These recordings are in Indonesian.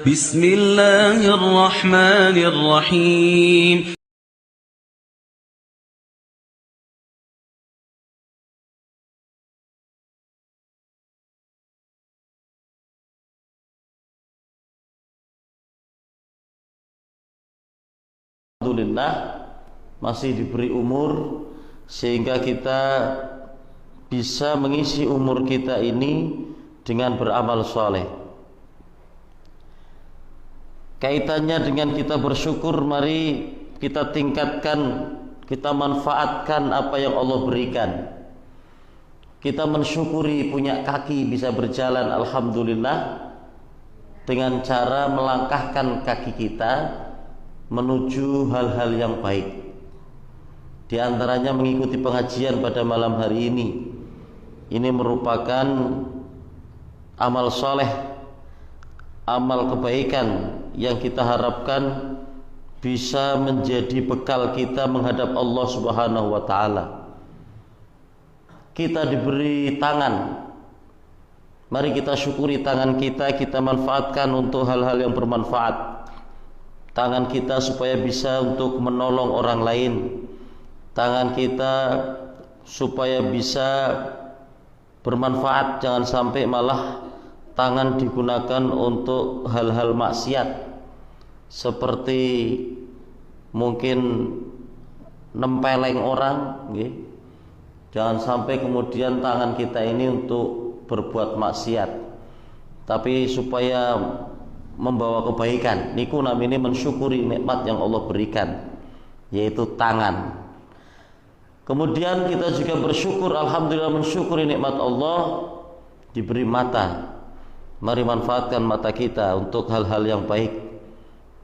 Bismillahirrahmanirrahim. Alhamdulillah masih diberi umur sehingga kita bisa mengisi umur kita ini dengan beramal soleh. Kaitannya dengan kita bersyukur, mari kita tingkatkan, kita manfaatkan apa yang Allah berikan. Kita mensyukuri punya kaki bisa berjalan, alhamdulillah, dengan cara melangkahkan kaki kita menuju hal-hal yang baik. Di antaranya mengikuti pengajian pada malam hari ini. Ini merupakan amal soleh, amal kebaikan yang kita harapkan bisa menjadi bekal kita menghadap Allah Subhanahu wa ta'ala. Kita diberi tangan, mari kita syukuri tangan kita, kita manfaatkan untuk hal-hal yang bermanfaat. Tangan kita supaya bisa untuk menolong orang lain, tangan kita supaya bisa bermanfaat, jangan sampai malah tangan digunakan untuk hal-hal maksiat seperti mungkin nempeleng orang, jangan sampai kemudian tangan kita ini untuk berbuat maksiat, tapi supaya membawa kebaikan. Niku namanya mensyukuri nikmat yang Allah berikan, yaitu tangan. Kemudian kita juga bersyukur, alhamdulillah, mensyukuri nikmat Allah diberi mata. Mari manfaatkan mata kita untuk hal-hal yang baik,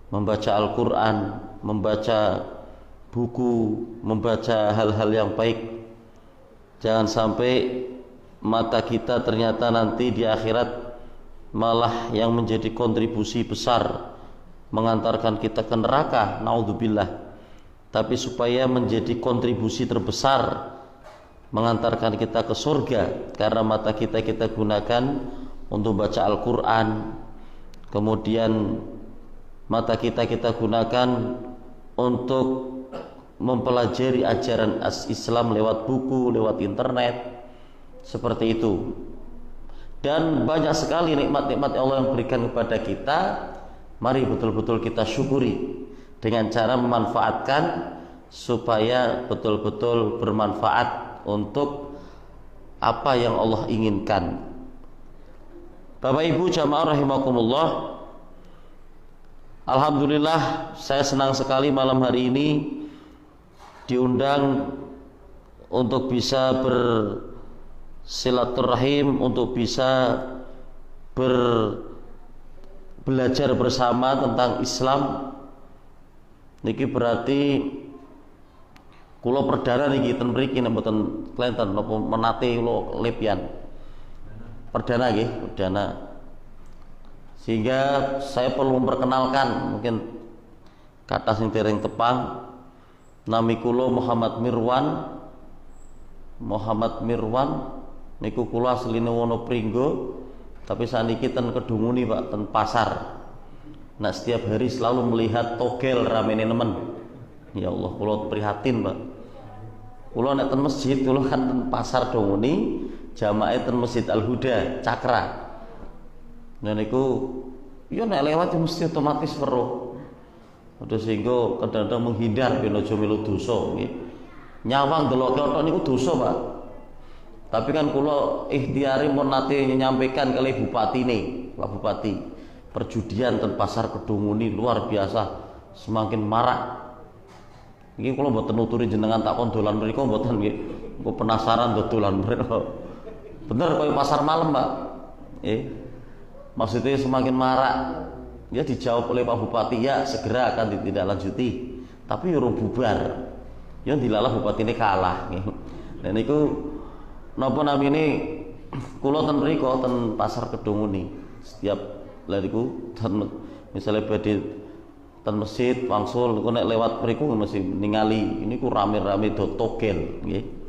membaca Al-Quran, membaca buku, membaca hal-hal yang baik. Jangan sampai mata kita ternyata nanti di akhirat malah yang menjadi kontribusi besar mengantarkan kita ke neraka, naudzubillah. Tapi supaya menjadi kontribusi terbesar mengantarkan kita ke surga, karena mata kita gunakan untuk baca Al-Quran, kemudian mata kita gunakan untuk mempelajari ajaran Islam lewat buku, lewat internet, seperti itu. Dan banyak sekali nikmat-nikmat Allah yang berikan kepada kita. Mari betul-betul kita syukuri dengan cara memanfaatkan supaya betul-betul bermanfaat untuk apa yang Allah inginkan. Bapak Ibu jamaah rahimakumullah, alhamdulillah saya senang sekali malam hari ini diundang untuk bisa bersilaturahim, untuk bisa belajar bersama tentang Islam. Niki berarti kula perdana niki ten mriki mboten klenten napa menate kula lepian. Perdana nggih, perdana. Sehingga saya perlu memperkenalkan mungkin kata sing dereng tepang. Nami kula Muhammad Mirwan niku kula asline Wonopringgo, tapi saniki ten Kedunguni Pak, ten pasar. Nah, setiap hari selalu melihat togel ramene nemen. Ya Allah, kula prihatin, Pak. Kula nek ten masjid kula kan ten pasar Donguni, jamaah ten Masjid Al-Huda Cakra. Nah niku yo nek lewat mesti otomatis weruh. Udah sehingga kadang-kadang menghindar ben aja melu dosa nggih. Nyawang delok ketok niku dosa, Pak. Tapi kan kula ikhtiari mun nate nyampaikan kali bupatine, Pak Bupati. Perjudian ten pasar Kedunguni luar biasa, semakin marak. Iki kula mboten nuturi jenengan takon dolan mriku mboten nggih. Engko penasaran dodolan mriku. Bener koyo pasar malam, Pak. Maksudnya semakin marak. Ya dijawab oleh Pak Bupati, ya segera akan ditindaklanjuti. Tapi urung bubar. Ya dilalah bupatine kalah nggih. Nah niku napa namine kula ten mriku ten pasar Kedunguni. Setiap lariku ten misale badhe ten masjid wangsul niku nek lewat mriku mesti ningali ini ku rame-rame do togel nggih.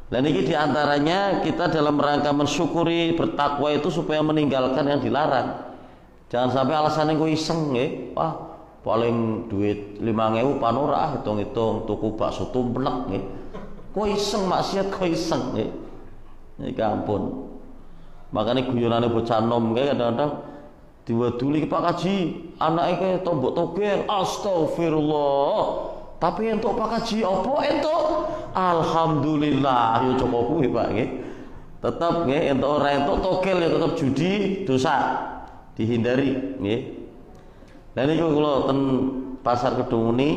Dan ini diantaranya kita dalam rangka mensyukuri bertakwa itu supaya meninggalkan yang dilarang. Jangan sampai alasannya kowe iseng nggih. Wah, paling duit 5.000 panora hitung-hitung tuku bakso tumplek nggih. Kowe iseng maksiat kowe iseng nggih. Iki ampun. Makanya guyonane bocah nom nggih kadang-kadang diwaduli Pak Kaji, anake tombok togel. Astagfirullah. Tapi entuk Pak Kaji apa entuk? Alhamdulillah. Yo cukup kuwi Pak nggih. Tetap nggih entuk ora entuk togel ya tetap judi dosa. Dihindari nggih. Lah niku kula ten Pasar Kedunguni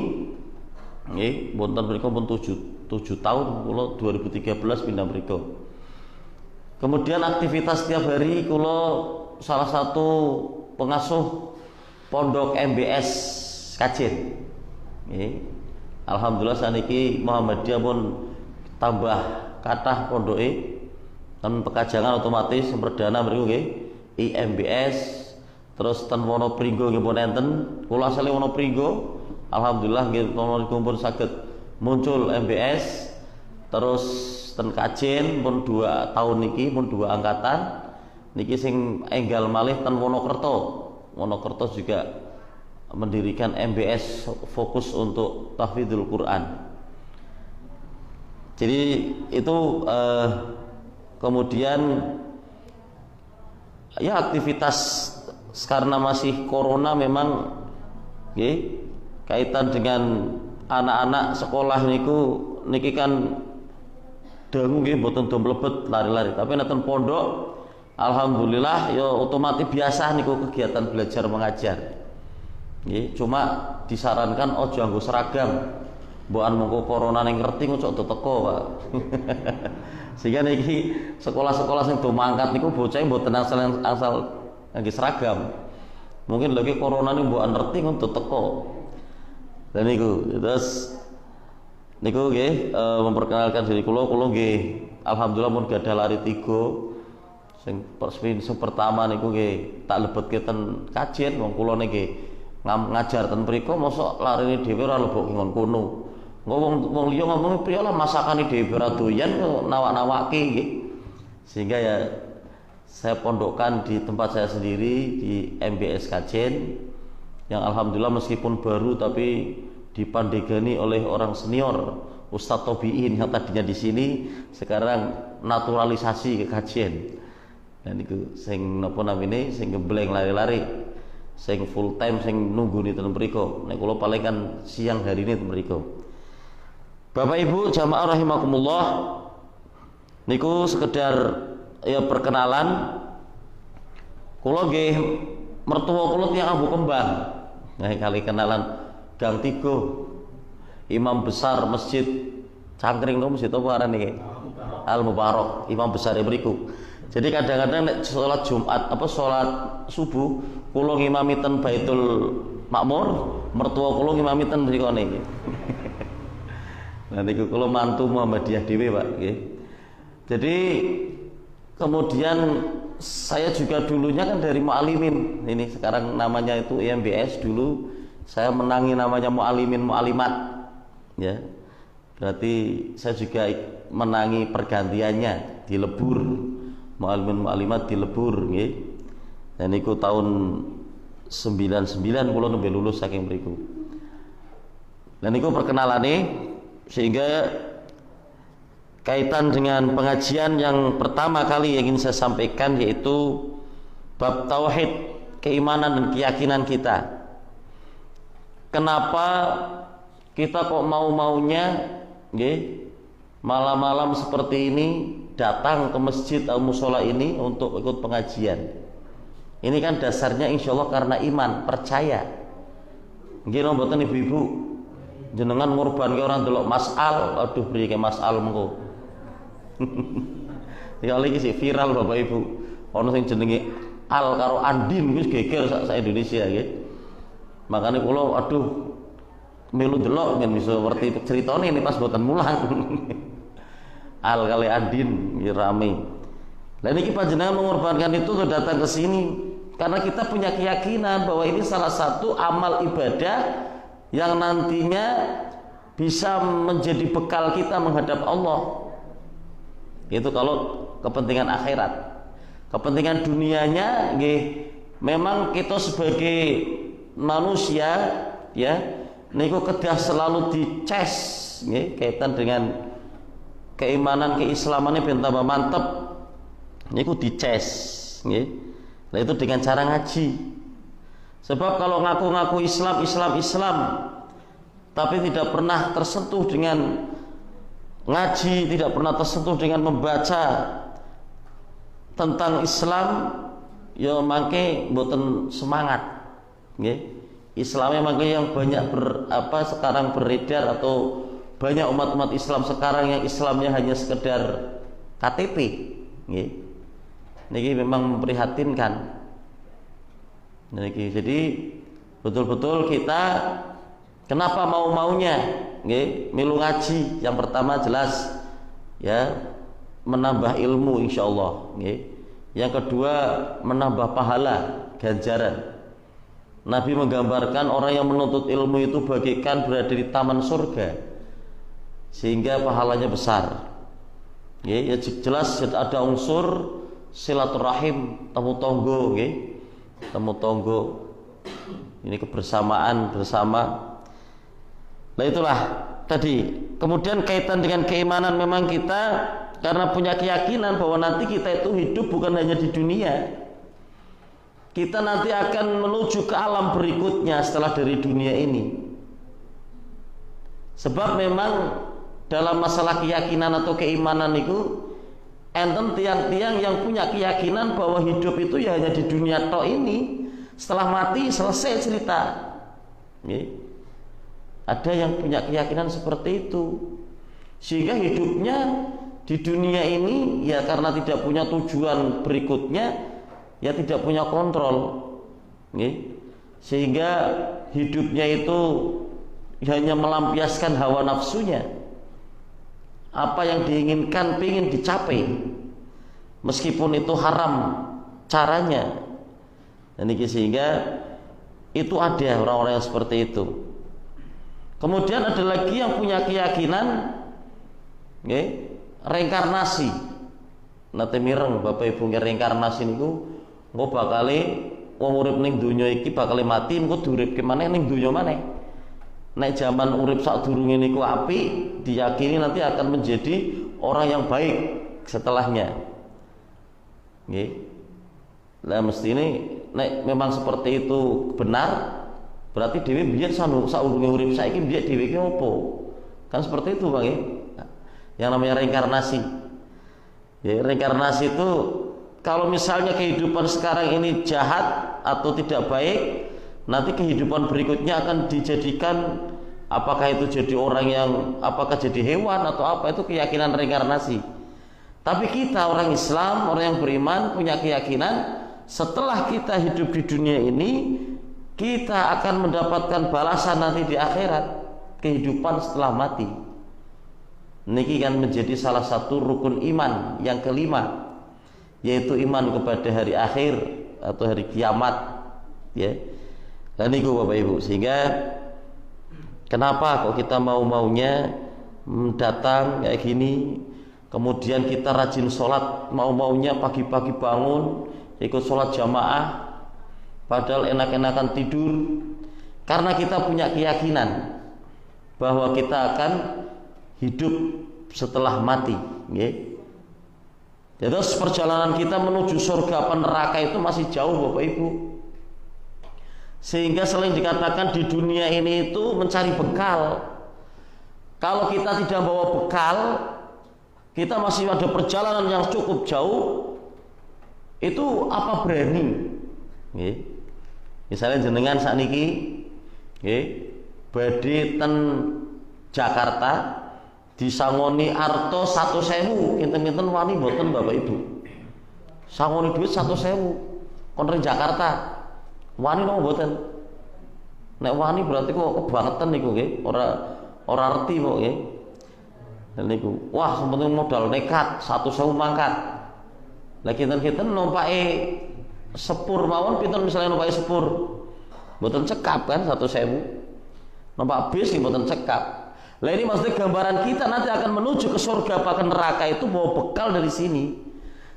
nggih, wonten mriku pun 7 tahun kula 2013 pindah mriku. Kemudian aktivitas setiap hari kula salah satu pengasuh pondok MBS Kajen. Nggih. Alhamdulillah saniki Muhammadiyah pun tambah kathah pondoke. Ten Pekajangan otomatis perdana mriku nggih IMBS. Terus ten Wonopringgo nggih pun enten, kula asale Wonopringgo. Alhamdulillah nggih pun saged muncul MBS. Terus ten Kajen pun 2 tahun niki pun 2 angkatan. Niki sing enggal malih ten Wonokerto. Wonokerto juga mendirikan MBS fokus untuk tahfidzul Quran. Jadi itu kemudian ya aktivitas karena masih corona memang nggih kaitan dengan anak-anak sekolah niki kan dangu nggih mboten do mlebet lari-lari, tapi nenten pondok alhamdulillah ya otomatis biasa niku kegiatan belajar mengajar. Nggih, cuma disarankan ojo nganggo seragam. Mbokan mengko corona ning ngerti kok teko, Pak. Sehingga niki sekolah-sekolah sing do mangkat niku bocah mboten asal nganggo seragam. Mungkin lagi corona niku mbokan ngerti kok teko. Dan niku terus niku nggih memperkenalkan diri kula nggih alhamdulillah mun gadah lari 3 sing pertama niku nggih tak lebetke ten Kajen wong kula niki ngajar ten mriku mosok larine dhewe ora lebok ngon kono. Wong liya ngomong priya lah masakane dhewe ora doyan nawak-nawake nggih. Sehingga ya saya pondokkan di tempat saya sendiri di MBS Kajen yang alhamdulillah meskipun baru tapi dipandegani oleh orang senior Ustadz Tobiin yang tadinya di sini sekarang naturalisasi ke Kajen. Dan itu sing napa namine sing gembleng lari-lari, sing full time sing nungguni ten mriku. Nek kula paling kan siang hari ini ten mriku. Bapak Ibu jamaah rahimakumullah, niku sekedar ya perkenalan. Kula nggih mertua kula tiyang Ambu Kembang. Nah kali kenalan Gang Tigo, imam besar masjid Cangkring masjid apa arane iki? Al Mubarak, imam besar mriku. Jadi kadang-kadang nek sholat Jumat apa sholat subuh kula ngimami ten Baitul Makmur, mertua kula ngimami ten mriku niki. Nah niku kula mantu Muhammadiyah dhewe, Pak nggih. Jadi kemudian saya juga dulunya kan dari Mu'alimin. Ini sekarang namanya itu IMBS, dulu saya menangi namanya Mu'alimin Mu'alimat. Ya. Berarti saya juga menangi pergantiannya di Lebur. Mu'alimin Mu'alimat di Lebur nggih. Dan niku tahun 99 kula nembe lulus saking mriku. Dan niku perkenalane sehingga kaitan dengan pengajian yang pertama kali yang ingin saya sampaikan yaitu bab tauhid, keimanan dan keyakinan kita. Kenapa kita kok mau-maunya nggih malam-malam seperti ini datang ke masjid atau musola ini untuk ikut pengajian? Ini kan dasarnya insya Allah karena iman, percaya. Nggih mboten ibu-ibu, jenengan ngorban ke orang delok mas'al, aduh beri ke mas'al mengko. Ya iki sih viral Bapak Ibu. Ono sing jenenge Al karo Andin wis geger sak Indonesia nggih. Makane kula aduh melu delok men bisa ngerti ceritane ini pas boten mulang. Al kali Andin ya rame. Lah niki panjenengan mengorbankan itu untuk datang ke sini karena kita punya keyakinan bahwa ini salah satu amal ibadah yang nantinya bisa menjadi bekal kita menghadap Allah. Itu kalau kepentingan akhirat. Kepentingan dunianya nggih memang kita sebagai manusia ya niku kedah selalu dicas nggih kaitan dengan keimanan keislamannya ben tambah mantep niku dicas nggih. Nah itu dengan cara ngaji. Sebab kalau ngaku-ngaku Islam tapi tidak pernah tersentuh dengan ngaji, tidak pernah tersentuh dengan membaca tentang Islam, ya mangke mboten semangat nggih. Islamnya mangke yang banyak sekarang beredar atau banyak umat-umat Islam sekarang yang Islamnya hanya sekedar KTP nggih. Niki memang memprihatinkan. Niki jadi betul-betul kita kenapa mau-maunya nggih milu ngaji. Yang pertama jelas ya menambah ilmu insyaallah nggih. Yang kedua menambah pahala ganjaran. Nabi menggambarkan orang yang menuntut ilmu itu bagaikan berada di taman surga sehingga pahalanya besar. Ya jelas ada unsur silaturahim, temu tonggo nggih. Temu tonggo. Ini kebersamaan bersama. Nah itulah tadi. Kemudian kaitan dengan keimanan memang kita karena punya keyakinan bahwa nanti kita itu hidup bukan hanya di dunia. Kita nanti akan menuju ke alam berikutnya setelah dari dunia ini. Sebab memang dalam masalah keyakinan atau keimanan itu enten tiang-tiang yang punya keyakinan bahwa hidup itu ya hanya di dunia tok ini. Setelah mati selesai cerita. Ada yang punya keyakinan seperti itu. Sehingga hidupnya di dunia ini ya karena tidak punya tujuan berikutnya, ya tidak punya kontrol, sehingga hidupnya itu hanya melampiaskan hawa nafsunya. Apa yang diinginkan ingin dicapai, meskipun itu haram caranya. Dan ini sehingga itu ada orang-orang yang seperti itu. Kemudian ada lagi yang punya keyakinan reinkarnasi. Nate mireng Bapak Ibu reinkarnasi niku engko bakale wong urip ning donya iki bakale mati engko diuripke maneh ning donya maneh. Nek zaman urip sadurunge niku apik, diyakini nanti akan menjadi orang yang baik setelahnya. Nggih. Lah mesti ini nek memang seperti itu benar, berarti dhewe biyen saurunge urip saiki biyen dhewe ki opo? Kan seperti itu, Bang, nggih. Yang namanya reinkarnasi. Ya, reinkarnasi itu kalau misalnya kehidupan sekarang ini jahat atau tidak baik, nanti kehidupan berikutnya akan dijadikan apakah itu jadi orang yang apakah jadi hewan atau apa, itu keyakinan reinkarnasi. Tapi kita orang Islam, orang yang beriman punya keyakinan setelah kita hidup di dunia ini kita akan mendapatkan balasan nanti di akhirat, kehidupan setelah mati. Niki kan menjadi salah satu rukun iman yang kelima, yaitu iman kepada hari akhir atau hari kiamat, ya. Dan itu Bapak Ibu, sehingga kenapa kok kita mau-maunya datang kayak gini, kemudian kita rajin sholat, mau-maunya pagi-pagi bangun ikut sholat jamaah, padahal enak-enakan tidur, karena kita punya keyakinan bahwa kita akan hidup setelah mati, ya. Terus perjalanan kita menuju surga apa neraka itu masih jauh Bapak Ibu. Sehingga selain dikatakan di dunia ini itu mencari bekal. Kalau kita tidak bawa bekal, kita masih ada perjalanan yang cukup jauh, itu apa berani? Misalnya jenengan sakniki badhe ten Jakarta disangoni arto 1.000, kinten-kinten wani mboten Bapak Ibu. Sangoni duit 1.000 kon ring Jakarta. Wani napa mboten? Nek wani berarti kok kebangetan niku nggih, ora arti kok nggih. Niku, wah sementing modal nekat 1.000 mangkat. Lah kinten-kinten numpake sepur mawon pinten misalnya numpake sepur. Mboten cekap kan 1.000. Numpak bis mboten cekap. Lah ini maksudnya gambaran kita nanti akan menuju ke surga apa ke neraka itu bawa bekal dari sini.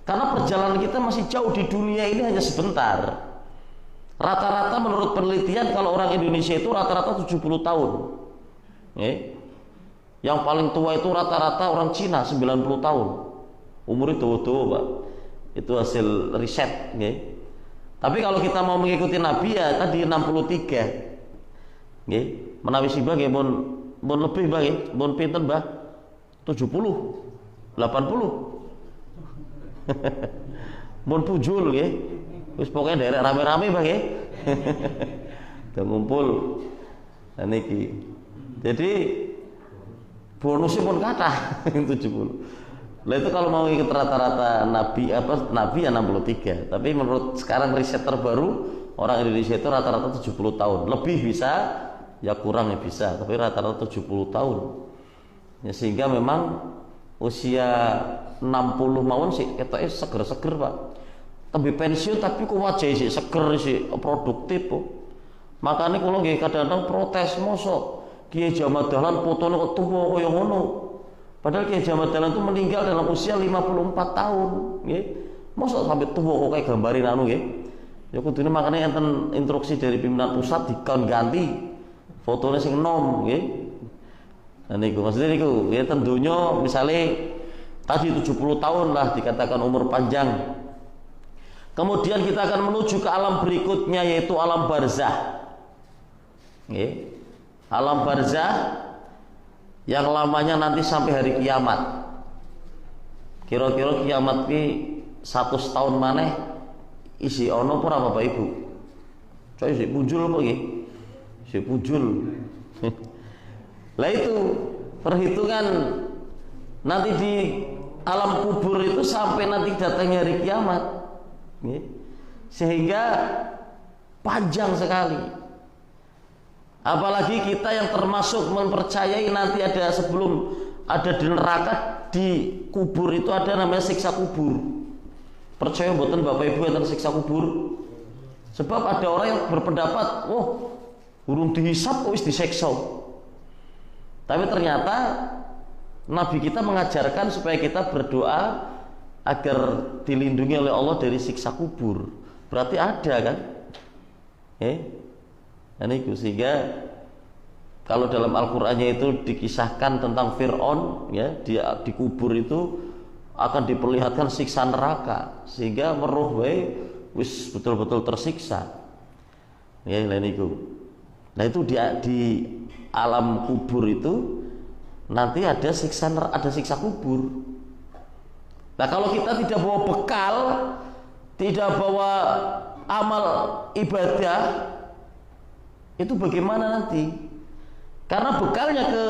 Karena perjalanan kita masih jauh, di dunia ini hanya sebentar. Rata-rata menurut penelitian kalau orang Indonesia itu rata-rata 70 tahun. Yang paling tua itu rata-rata orang Cina 90 tahun. Umur itu tua, Pak. Itu hasil riset. Tapi kalau kita mau mengikuti Nabi ya tadi 63. Menawi sibah nggih mun lebih Mbah nggih, mun pinten Mbah? 70, 80. Mun pujul nggih. Wis pokoke derek rame-rame Mbah nggih. Udah ngumpul. Nah niki. Jadi bonusnya pun kathah 70. Lah itu kalau mau ikut rata-rata Nabi ya 63. Tapi menurut sekarang riset terbaru orang Indonesia itu rata-rata 70 tahun. Lebih bisa, ya kurang ya bisa, tapi rata-rata 70 tahun. Ya sehingga memang usia 60 mawon sih ketoke seger-seger, Pak. Tembe pensiun tapi kok wajahe sih seger sih produktif kok. Makanya kula nggih kadang-kadang protes mosok Kiai Jamal Dahlan fotone kok tuwa kaya ngono. Padahal Kiai Jamal Dahlan itu meninggal dalam usia 54 tahun, nggih. Mosok sampai tua kok kayak gambarin anu nggih. Ya kudune makanya enten instruksi dari pimpinan pusat dikon ganti fotonya sing enom nggih. Nah niku maksudnya niku ya tentunya misalnya tadi 70 tahun lah dikatakan umur panjang. Kemudian kita akan menuju ke alam berikutnya yaitu alam barzah. Nggih. Alam barzah yang lamanya nanti sampai hari kiamat. Kira-kira kiamat ki 100 tahun maneh isi ono apa Bapak Ibu? Coy isi punjul apa nggih? Isi punjul. Lah itu perhitungan nanti di alam kubur itu sampai nanti datangnya hari kiamat. Sehingga panjang sekali. Apalagi kita yang termasuk mempercayai nanti ada sebelum ada di neraka, di kubur itu ada namanya siksa kubur. Percaya mboten Bapak Ibu tentang siksa kubur? Sebab ada orang yang berpendapat, oh urung dihisab kok wis disiksa. Tapi ternyata Nabi kita mengajarkan supaya kita berdoa agar dilindungi oleh Allah dari siksa kubur. Berarti ada kan? Ini sehingga kalau dalam Al-Qur'annya itu dikisahkan tentang Fir'aun ya, dia di kubur itu akan diperlihatkan siksa neraka sehingga weruh wae wis betul-betul tersiksa. Ya niku. Nah itu di alam kubur itu nanti ada siksa kubur. Nah kalau kita tidak bawa bekal, tidak bawa amal ibadah, itu bagaimana nanti? Karena bekalnya ke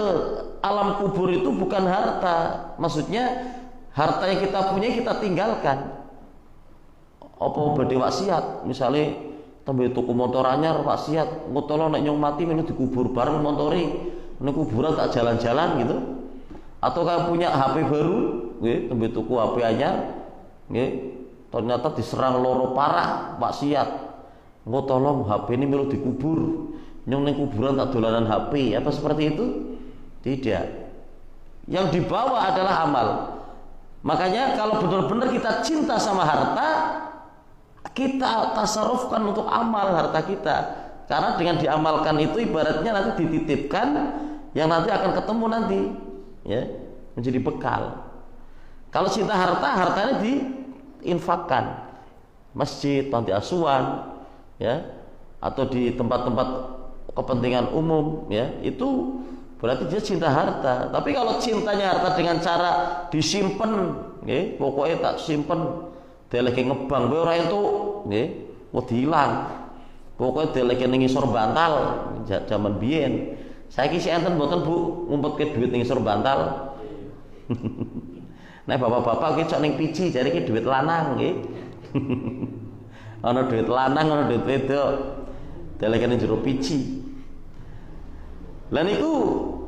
alam kubur itu bukan harta. Maksudnya harta yang kita punya kita tinggalkan. Apa badhe maksiat, misalnya tembe tuku motor anyar maksiat, ngutolo nek nyong mati melu dikubur bareng motori, nek kuburan tak jalan-jalan gitu. Atau kamu punya HP baru, nggih, tembe tuku HP anyar, nggih, ternyata diserang loro parah maksiat. Engko tolong HP ini melu dikubur. Nyong ning kuburan tak dolanan HP, apa seperti itu? Tidak. Yang dibawa adalah amal. Makanya kalau benar-benar kita cinta sama harta, kita tasarufkan untuk amal harta kita. Karena dengan diamalkan itu ibaratnya nanti dititipkan yang nanti akan ketemu nanti, ya, menjadi bekal. Kalau cinta harta, hartanya diinfakkan. Masjid, panti asuhan, ya, atau di tempat-tempat kepentingan umum, ya, itu berarti dia cinta harta. Tapi kalau cintanya harta dengan cara disimpan, nggih, pokoknya tak simpen deleke ngebang kowe ora entuk, nggih, wedi ilang. Pokoke deleke ning ngisor bantal jaman biyen. Saiki sik enten mboten Bu ngumpetke duit ning ngisor bantal. Nek bapak-bapak ki cok ning piji jare ki duit lanang nggih. Ana duit lanang, ana duit wedok. Deleke ning jero piji. Lah niku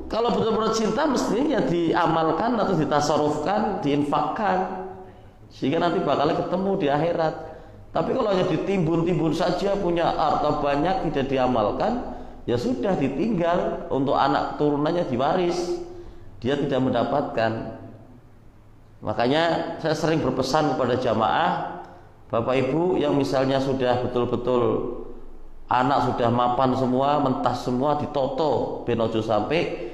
kalau betul-betul cinta mestinya diamalkan atau ditasarufkan, diinfakkan sehingga nanti bakalnya ketemu di akhirat. Tapi kalau hanya ditimbun-timbun saja, punya harta banyak tidak diamalkan, ya sudah ditinggal untuk anak turunannya diwaris, dia tidak mendapatkan. Makanya saya sering berpesan kepada jamaah, Bapak Ibu yang misalnya sudah betul-betul anak sudah mapan semua, mentas semua, ditoto ben aja sampai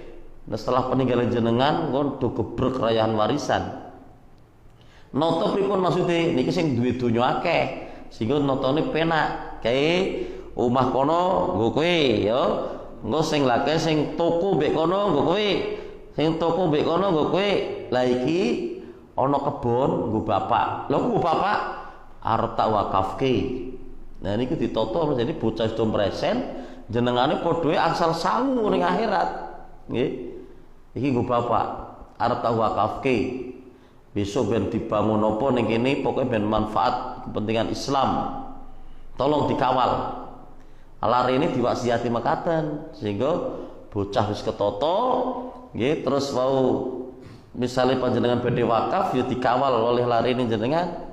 setelah peninggalan jenengan kon do gebrek rayahan warisan. Noto pripun maksude niki sing duwe donya akeh sehingga notone penak kae omah kono nggo kowe ya, engko sing lake sing toko mbek kono nggo kowe, sing toko mbek kono nggo kowe. Lah iki ana kebon nggo bapak, lho nggo bapak arep tak wakafke. Nah niku ditoto jadi bocah itu presen jenengane padha angsal sangu ning akhirat. Nggih. Iki nggo bapak arep tak wakafke. Besok ben dibangun apa ning kene pokoke ben manfaat kepentingan Islam. Tolong dikawal. Lare ini diwasiati mekaten sehingga bocah wis ketoto nggih terus mau misalnya panjenengan badhe wakaf ya dikawal oleh lare ini jenengan.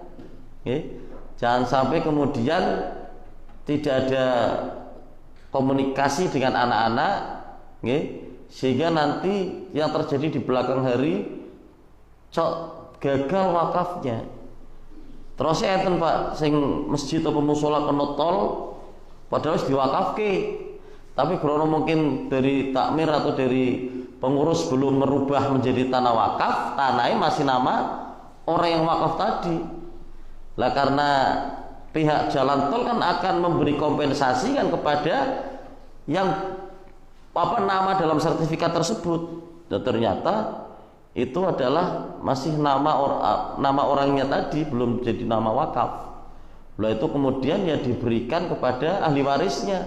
Nggih. Jangan sampai kemudian tidak ada komunikasi dengan anak-anak, nggih, sehingga nanti yang terjadi di belakang hari gagal wakafnya. Terus enten Pak, sing masjid atau musola kena tol, padahal wis diwakafke, tapi karena mungkin dari takmir atau dari pengurus belum merubah menjadi tanah wakaf, tanahnya masih nama orang yang wakaf tadi. Lah karena pihak jalan tol kan akan memberi kompensasi kan kepada yang nama dalam sertifikat tersebut, dan ternyata itu adalah masih nama orangnya tadi belum jadi nama wakaf. Lah itu kemudian ya diberikan kepada ahli warisnya.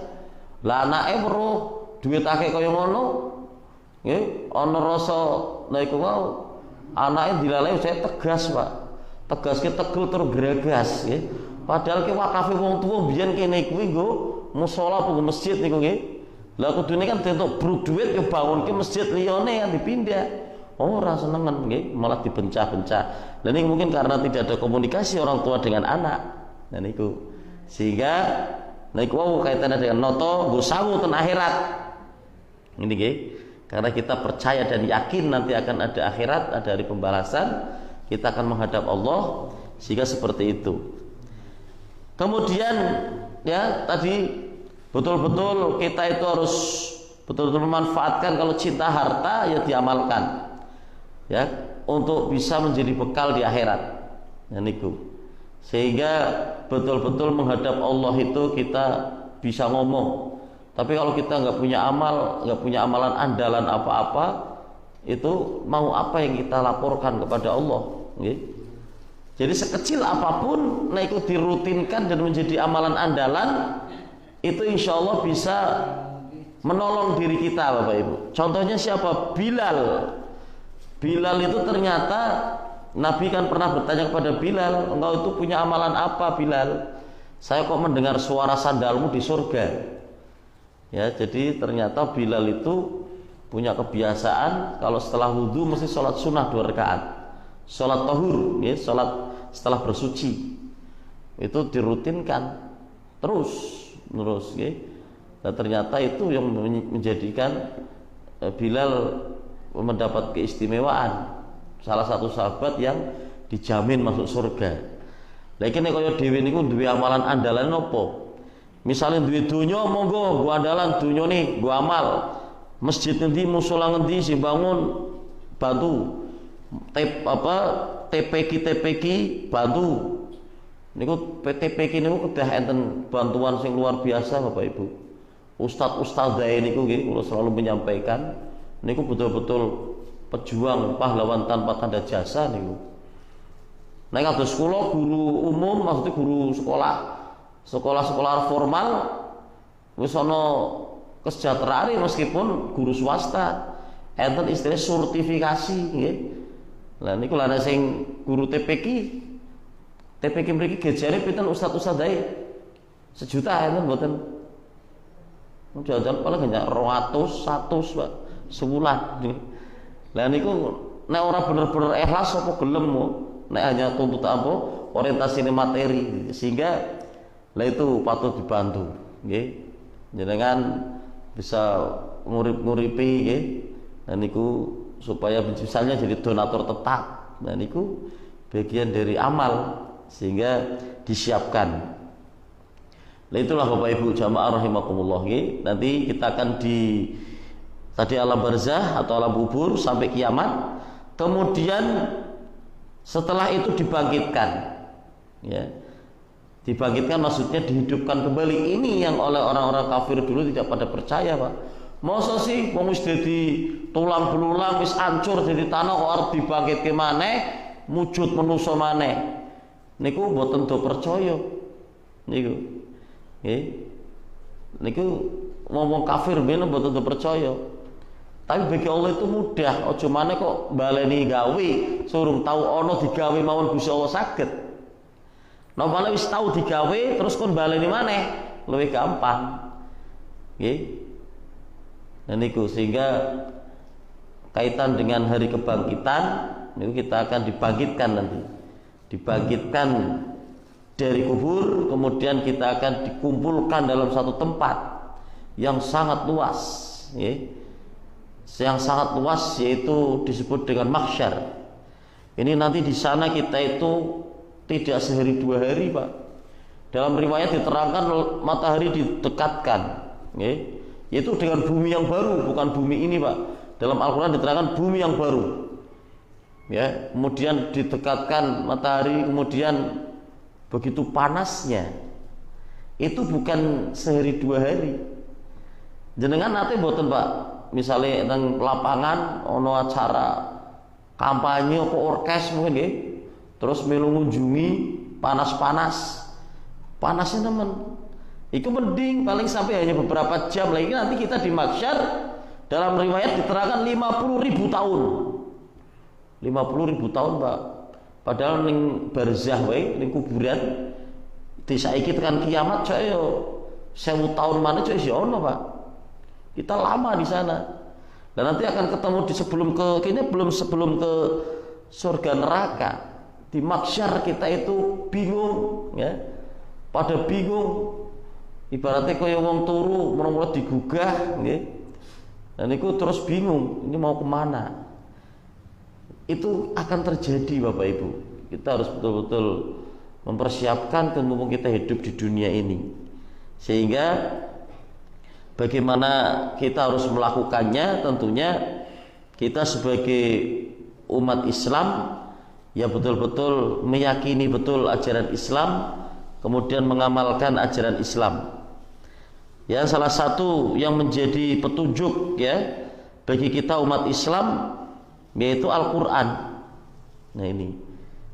Lah anake weruh duit akeh kaya ngono, nggih, ana rasa niku wau anake dilalai saya tegas, Pak. Tegas ki tegel tur gregas nggih. Padahal ki wakafe wong tuwa biyen kene kuwi nggo musala apa nggo masjid niku nggih. Lah kudune kan entuk bruk dhuwit ya bangunke masjid liyane kan dipindah. Ora senengan nggih, malah dibencah-bencah. Lah ini mungkin karena tidak ada komunikasi orang tua dengan anak. Nah niku. Sehingga niku wau kaitannya dengan noto nggo sangu ten akhirat. Ini nggih. Karena kita percaya dan yakin nanti akan ada akhirat, ada hari pembalasan. Kita akan menghadap Allah, sehingga seperti itu. Kemudian ya tadi betul-betul kita itu harus betul-betul memanfaatkan kalau cinta harta ya diamalkan ya untuk bisa menjadi bekal di akhirat. Dan itu sehingga betul-betul menghadap Allah itu kita bisa ngomong. Tapi kalau kita nggak punya amal, nggak punya amalan andalan apa-apa, itu mau apa yang kita laporkan kepada Allah? Jadi sekecil apapun, nah itu dirutinkan dan menjadi amalan andalan, itu insya Allah bisa menolong diri kita, Bapak Ibu. Contohnya siapa? Bilal. Bilal itu ternyata Nabi kan pernah bertanya kepada Bilal, engkau itu punya amalan apa, Bilal? Saya kok mendengar suara sandalmu di surga. Ya, jadi ternyata Bilal itu punya kebiasaan kalau setelah wudhu mesti sholat sunnah 2 rakaat. Sholat tahur, ya, sholat setelah bersuci itu dirutinkan terus, ya. Dan ternyata itu yang menjadikan Bilal mendapat keistimewaan, salah satu sahabat yang dijamin masuk surga. Lagi nek kaya dhewe niku duwe amalan andalan nopo? Misalnya duwe donya monggo gua andalan donya nih, gua amal. Masjid ngendi, musala ngendi sing bangun bantu. TPK bantu. Niku TPK niku kedah enten bantuan sing luar biasa Bapak Ibu. Ustadz-ustadzah niku nggih kula selalu menyampaikan niku betul-betul pejuang pahlawan tanpa tanda jasa niku. Nek kados kula guru umum, maksudnya guru sekolah formal wis ana kesejahteraan meskipun guru swasta. Enten istilah sertifikasi nggih. Lah niku lha sing guru TPK mriki gejane pinten ustaz-ustadzah sejuta enten mboten. Jajan paling hanya 200, 100 Pak sebulan. Lah niku nek ora bener-bener ikhlas apa gelem nek hanya tuntut apa orientasi materi sehingga lah itu patut dibantu nggih. Jenengan bisa nguripi nggih. Dan niku supaya misalnya jadi donatur tetap. Dan niku bagian dari amal sehingga disiapkan. Nah, itulah Bapak Ibu jamaah rahimakumullah. Nanti kita akan di tadi alam barzah atau alam kubur sampai kiamat. Kemudian setelah itu dibangkitkan. Ya. Dibangkitkan maksudnya dihidupkan kembali. Ini yang oleh orang-orang kafir dulu tidak pada percaya, Pak. Masa sih wong wis dadi tulang belulang, wis hancur dadi tanah kok arep dibangkitke maneh, mujud manusa maneh. Niku mboten do percaya. Niku. Nggih. Niku wong kafir ben mboten do percaya. Tapi bagi Allah itu mudah. Aja maneh kok baleni gawe, surung tau ana digawe mawon Gusti Allah saged. Napa wis tau digawe terus kon baleni maneh, luwih gampang. Nggih. Dan itu sehingga kaitan dengan hari kebangkitan itu kita akan dibangkitkan nanti, dibangkitkan dari kubur, kemudian kita akan dikumpulkan dalam satu tempat yang sangat luas, ya. Yang sangat luas yaitu disebut dengan mahsyar. Ini nanti di sana kita itu tidak sehari dua hari, Pak. Dalam riwayat diterangkan matahari didekatkan, ya. Itu dengan bumi yang baru, bukan bumi ini, Pak. Dalam Al-Quran diterangkan bumi yang baru. Ya, kemudian didekatkan matahari, kemudian begitu panasnya. Itu bukan sehari dua hari. Jenengan nanti boten, Pak. Misalnya teng lapangan ono acara kampanye apa orkes mungkin nggih. Terus melu ngunjungi panas-panas. Panasnya teman. Itu mending paling sampai hanya beberapa jam lagi. Nanti kita di mahsyar dalam riwayat diterangkan 50.000 tahun. 50.000 tahun, Pak. Padahal ning barzah wae, ning kuburan disaiki tekan kiamat saya 1000 tahun mana coy ya ono, Pak. Kita lama di sana. Dan nanti akan ketemu di sebelum ke surga neraka. Di mahsyar kita itu bingung, ya. Pada bingung. Ibaratnya kaya wong turu mula-mula digugah, nggih. Dan itu terus bingung, ini mau kemana? Itu akan terjadi, Bapak Ibu. Kita harus betul-betul mempersiapkan mumpung kita hidup di dunia ini. Sehingga bagaimana kita harus melakukannya, tentunya kita sebagai umat Islam ya betul-betul meyakini betul ajaran Islam, kemudian mengamalkan ajaran Islam. Ya, salah satu yang menjadi petunjuk ya bagi kita umat Islam yaitu Al-Qur'an. Nah ini.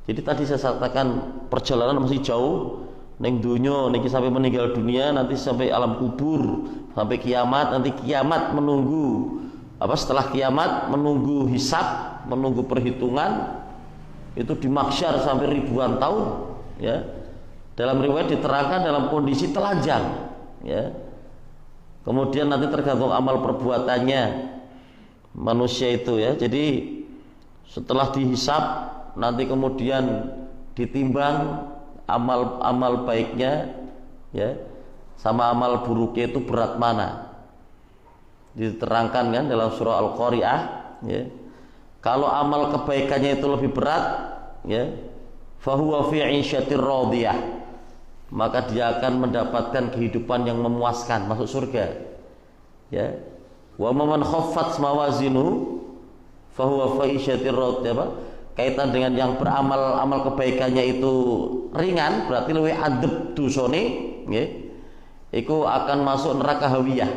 Jadi tadi saya katakan perjalanan masih jauh ning dunya niki sampai meninggal dunia, nanti sampai alam kubur, sampai kiamat, nanti kiamat menunggu setelah kiamat menunggu hisab, menunggu perhitungan. Itu di mahsyar sampai ribuan tahun ya. Dalam riwayat diterangkan dalam kondisi telanjang ya. Kemudian nanti tergantung amal perbuatannya manusia itu ya. Jadi setelah dihisab nanti kemudian ditimbang amal baiknya ya sama amal buruknya itu berat mana. Diterangkan kan dalam surah Al-Qari'ah ya. Kalau amal kebaikannya itu lebih berat ya, fahuwa fi 'isyatir radiyah, maka dia akan mendapatkan kehidupan yang memuaskan, masuk surga. Ya. Wa man khaffat mawazinu fahuwa fi 'isyatir radiyah. Kaitan dengan yang beramal amal kebaikannya itu ringan, berarti luwih adep dosane, nggih. Iku akan masuk neraka hawiyah.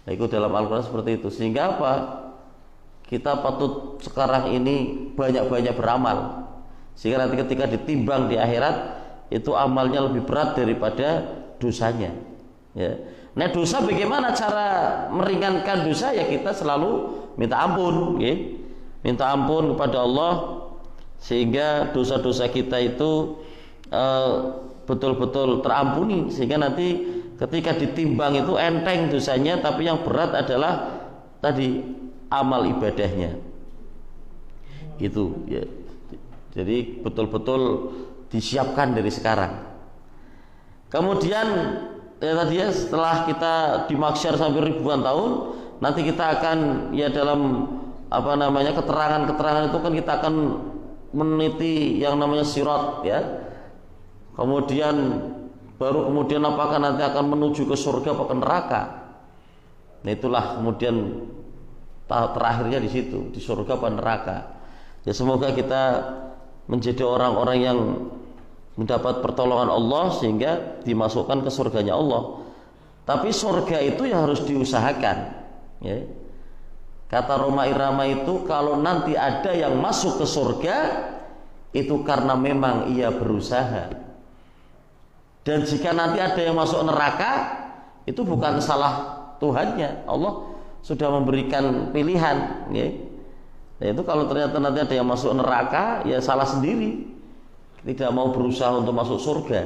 Nah, itu dalam Al-Qur'an seperti itu. Sehingga apa? Kita patut sekarang ini banyak-banyak beramal. Sehingga nanti ketika ditimbang di akhirat itu amalnya lebih berat daripada dosanya. Ya. Nah, dosa bagaimana cara meringankan dosa? Ya kita selalu minta ampun, ya. Minta ampun kepada Allah sehingga dosa-dosa kita itu betul-betul terampuni, sehingga nanti ketika ditimbang itu enteng dosanya, tapi yang berat adalah tadi amal ibadahnya. Itu ya. Jadi betul-betul disiapkan dari sekarang. Kemudian ya tadi ya, setelah kita di mahsyar sampai ribuan tahun, nanti kita akan ya dalam keterangan-keterangan itu kan kita akan meneliti yang namanya sirat ya. Kemudian baru kemudian apakah nanti akan menuju ke surga atau ke neraka. Nah itulah kemudian tahap terakhirnya di situ, di surga atau neraka. Ya semoga kita menjadi orang-orang yang mendapat pertolongan Allah sehingga dimasukkan ke surganya Allah. Tapi surga itu ya harus diusahakan, ya. Kata Roma Irama itu, kalau nanti ada yang masuk ke surga itu karena memang ia berusaha. Dan jika nanti ada yang masuk neraka, itu bukan salah Tuhannya. Allah sudah memberikan pilihan, ya. Nah, itu kalau ternyata nanti ada yang masuk neraka, ya salah sendiri. Tidak mau berusaha untuk masuk surga.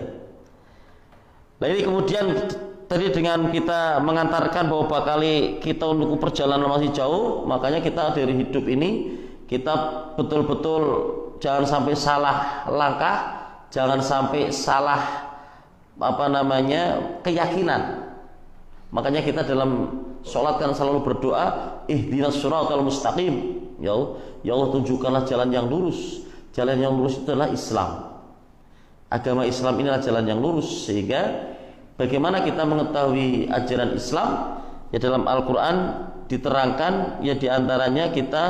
Nah ini kemudian tadi dengan kita mengantarkan bahwa bakal kita untuk perjalanan masih jauh, makanya kita dari hidup ini kita betul-betul jangan sampai salah langkah, jangan sampai salah keyakinan. Makanya kita dalam sholat kan selalu berdoa, ihdinas shiratal mustaqim. Ya Allah tunjukkanlah jalan yang lurus. Jalan yang lurus itu adalah Islam. Agama Islam inilah jalan yang lurus. Sehingga bagaimana kita mengetahui ajaran Islam? Ya dalam Al-Quran diterangkan, ya diantaranya kita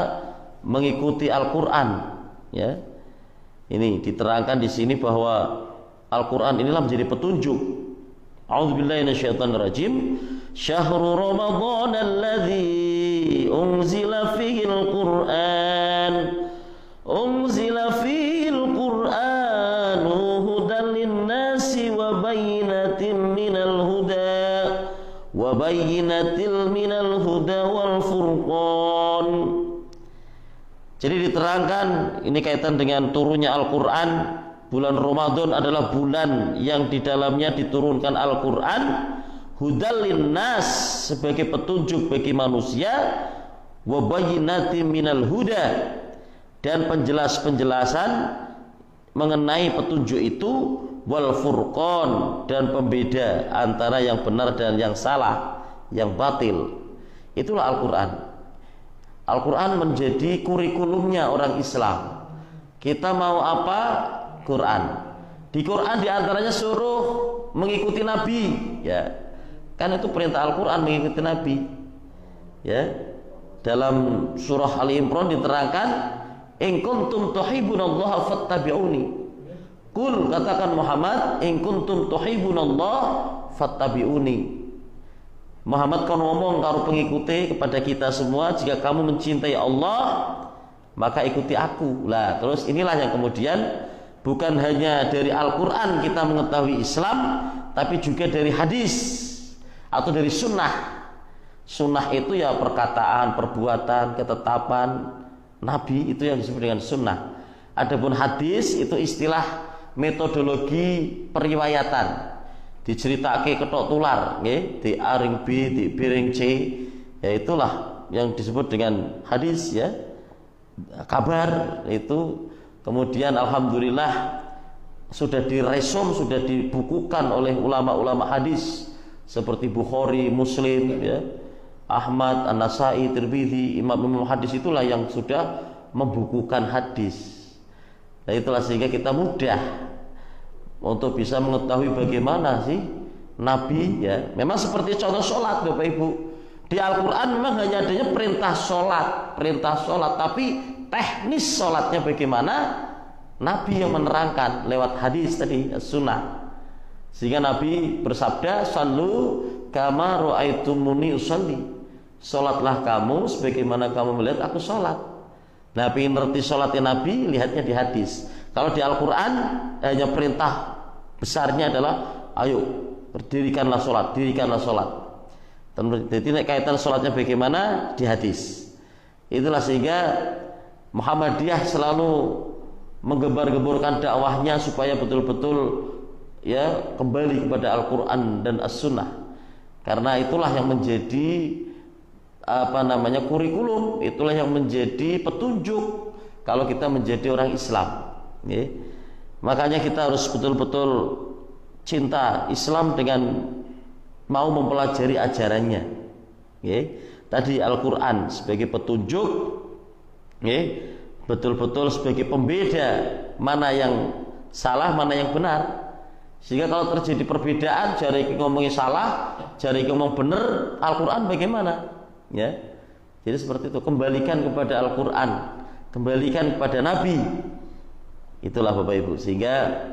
mengikuti Al-Quran. Ya, ini diterangkan di sini bahwa Al-Quran inilah menjadi petunjuk. A'udzubillahi minasyaitonirrajim. Syahrul Ramadan alladzi unzila fihil Qur'an. Unzila fihil Qur'anu hudan linnasi wa bayyinatin minal huda wal furqan. Jadi diterangkan ini kaitan dengan turunnya Al-Quran. Bulan Ramadan adalah bulan yang di dalamnya diturunkan Al-Quran, hudal linnas sebagai petunjuk bagi manusia, wa bayyinatin minal huda, dan penjelasan mengenai petunjuk itu, wal furqan, dan pembeda antara yang benar dan yang salah, yang batil. Itulah Al-Quran. Al-Quran menjadi kurikulumnya orang Islam. Kita mau apa? Quran. Di Quran diantaranya suruh mengikuti Nabi, ya. Kan itu perintah Al-Quran, mengikuti Nabi. Ya. Dalam surah Ali Imran diterangkan, in kuntum tuhibbunallaha fattabi'uni. Qul, katakan Muhammad, in kuntum tuhibbunallaha fattabi'uni. Muhammad kan ngomong karo pengikuti kepada kita semua, jika kamu mencintai Allah, maka ikuti aku. Lah, terus inilah yang kemudian bukan hanya dari Al-Quran kita mengetahui Islam, tapi juga dari hadis atau dari sunnah. Sunnah itu ya perkataan, perbuatan, ketetapan Nabi, itu yang disebut dengan sunnah. Adapun hadis itu istilah metodologi periwayatan. Diceritake ketok tular, nggih, di A ring B, di B ring C, ya itulah yang disebut dengan hadis, ya. Kabar itu kemudian alhamdulillah sudah diresum, sudah dibukukan oleh ulama-ulama hadis seperti Bukhari, Muslim, ya, Ahmad, An-Nasai, Tirmidzi, imam-imam hadis itulah yang sudah membukukan hadis. Nah itulah sehingga kita mudah untuk bisa mengetahui bagaimana sih Nabi, ya. Memang seperti contoh sholat, Bapak Ibu. Di Al-Quran memang hanya adanya perintah sholat, tapi teknis sholatnya bagaimana? Nabi yang menerangkan lewat hadis tadi, sunnah. Sehingga Nabi bersabda, "Shallu kama ra'aitumuni usolli." Sholatlah kamu sebagaimana kamu melihat aku sholat. Nabi ngerti sholatnya Nabi, lihatnya di hadis. Kalau di Al-Quran hanya perintah besarnya adalah, ayo berdirikanlah sholat, dirikanlah sholat. Jadi kaitan sholatnya bagaimana? Di hadis. Itulah sehingga Muhammadiyah selalu menggembar-gemborkan dakwahnya supaya betul-betul, ya, kembali kepada Al-Quran dan As-Sunnah. Karena itulah yang menjadi kurikulum, itulah yang menjadi petunjuk kalau kita menjadi orang Islam, ya. Makanya kita harus betul-betul cinta Islam dengan mau mempelajari ajarannya, ya. Tadi Al-Quran sebagai petunjuk, ya, betul-betul sebagai pembeda mana yang salah, mana yang benar. Sehingga kalau terjadi perbedaan, jari iki ngomongnya salah, jari iki ngomong bener, Al-Quran bagaimana? Ya, jadi seperti itu. Kembalikan kepada Al-Quran, kembalikan kepada Nabi. Itulah Bapak Ibu. Sehingga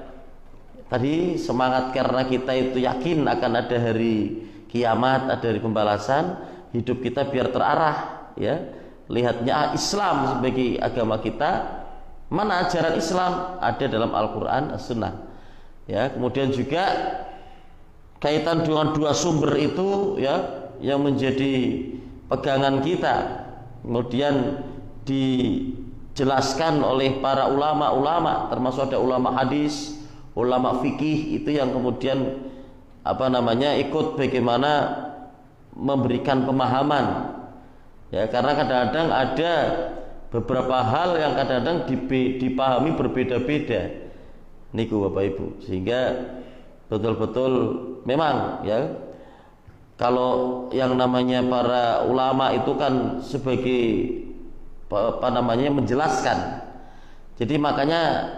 tadi semangat karena kita itu yakin akan ada hari kiamat, ada hari pembalasan, hidup kita biar terarah. Ya, lihatnya Islam sebagai agama kita. Mana ajaran Islam? Ada dalam Al-Quran, As-Sunnah. Ya, kemudian juga kaitan dengan dua sumber itu ya yang menjadi pegangan kita, kemudian dijelaskan oleh para ulama-ulama, termasuk ada ulama hadis, ulama fikih itu yang kemudian ikut bagaimana memberikan pemahaman. Ya, karena kadang-kadang ada beberapa hal yang kadang-kadang dipahami berbeda-beda. Niku Bapak Ibu, sehingga betul-betul memang ya kalau yang namanya para ulama itu kan sebagai menjelaskan. Jadi makanya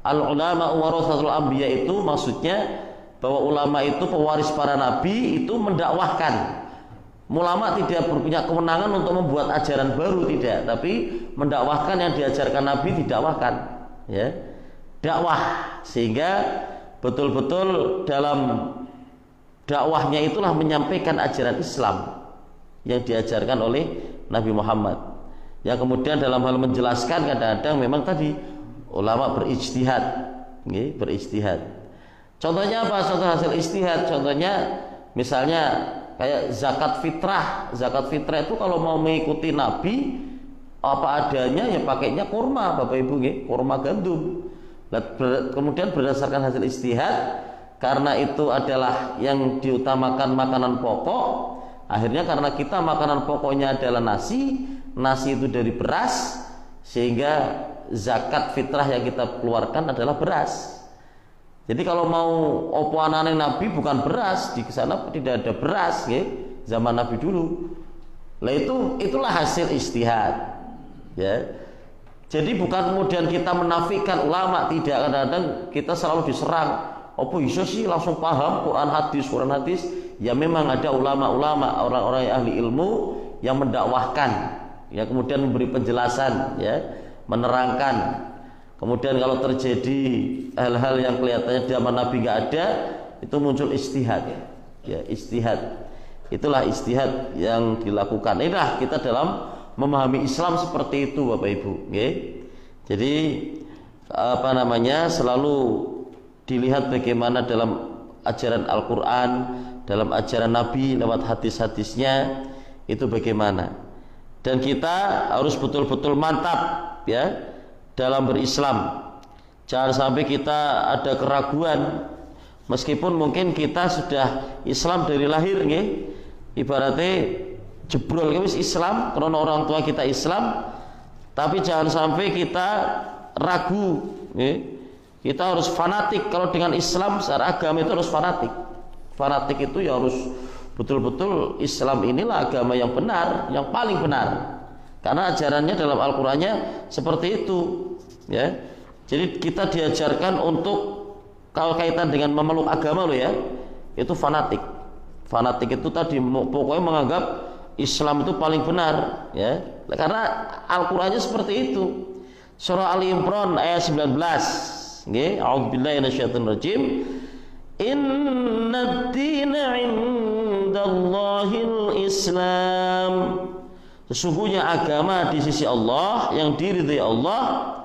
al-ulama warathatul anbiya itu maksudnya bahwa ulama itu pewaris para nabi, itu mendakwahkan. Ulama tidak punya kewenangan untuk membuat ajaran baru, tidak, tapi mendakwahkan yang diajarkan nabi didakwahkan, ya. Dakwah, sehingga betul-betul dalam dakwahnya itulah menyampaikan ajaran Islam yang diajarkan oleh Nabi Muhammad. Ya, kemudian dalam hal menjelaskan kadang-kadang memang tadi ulama berijtihad, berijtihad. Contohnya apa? Contoh hasil ijtihad, contohnya misalnya kayak zakat fitrah. Zakat fitrah itu kalau mau mengikuti Nabi apa adanya ya pakainya kurma, Bapak Ibu, kurma gandum. Kemudian berdasarkan hasil ijtihad, karena itu adalah yang diutamakan makanan pokok, akhirnya karena kita makanan pokoknya adalah nasi itu dari beras, sehingga zakat fitrah yang kita keluarkan adalah beras. Jadi kalau mau opo anane Nabi bukan beras, di sana tidak ada beras, ya, zaman Nabi dulu. Lah itulah hasil ijtihad, ya. Jadi bukan kemudian kita menafikan ulama, tidak. Kadang-kadang kita selalu diserang, opo iso sih langsung paham Quran hadis. Ya memang ada ulama-ulama, orang-orang yang ahli ilmu yang mendakwahkan, ya, kemudian memberi penjelasan, ya, menerangkan. Kemudian kalau terjadi hal-hal yang kelihatannya zaman Nabi nggak ada, itu muncul ijtihad, ya, ijtihad. Itulah ijtihad yang dilakukan. Inilah kita dalam memahami Islam seperti itu, Bapak Ibu. Jadi selalu dilihat bagaimana dalam ajaran Al-Quran, dalam ajaran Nabi lewat hadis-hadisnya itu bagaimana. Dan kita harus betul-betul mantap, ya, dalam berislam. Jangan sampai kita ada keraguan, meskipun mungkin kita sudah Islam dari lahir, ibaratnya jebrol wis Islam karena orang tua kita Islam, tapi jangan sampai kita ragu, kita harus fanatik. Kalau dengan Islam secara agama itu harus fanatik. Fanatik itu ya harus betul-betul Islam inilah agama yang benar, yang paling benar, karena ajarannya dalam Al-Qurannya seperti itu, ya. Jadi kita diajarkan untuk kalau kaitan dengan memeluk agama ya, itu fanatik. Fanatik itu tadi pokoknya menganggap Islam itu paling benar, ya, karena Al-Qur'annya seperti itu. Surah Ali Imran ayat 19. A'udzubillahi minasyaitonirrajim. Innad-dina 'indallahil Islam. Sesungguhnya agama di sisi Allah yang diridhai Allah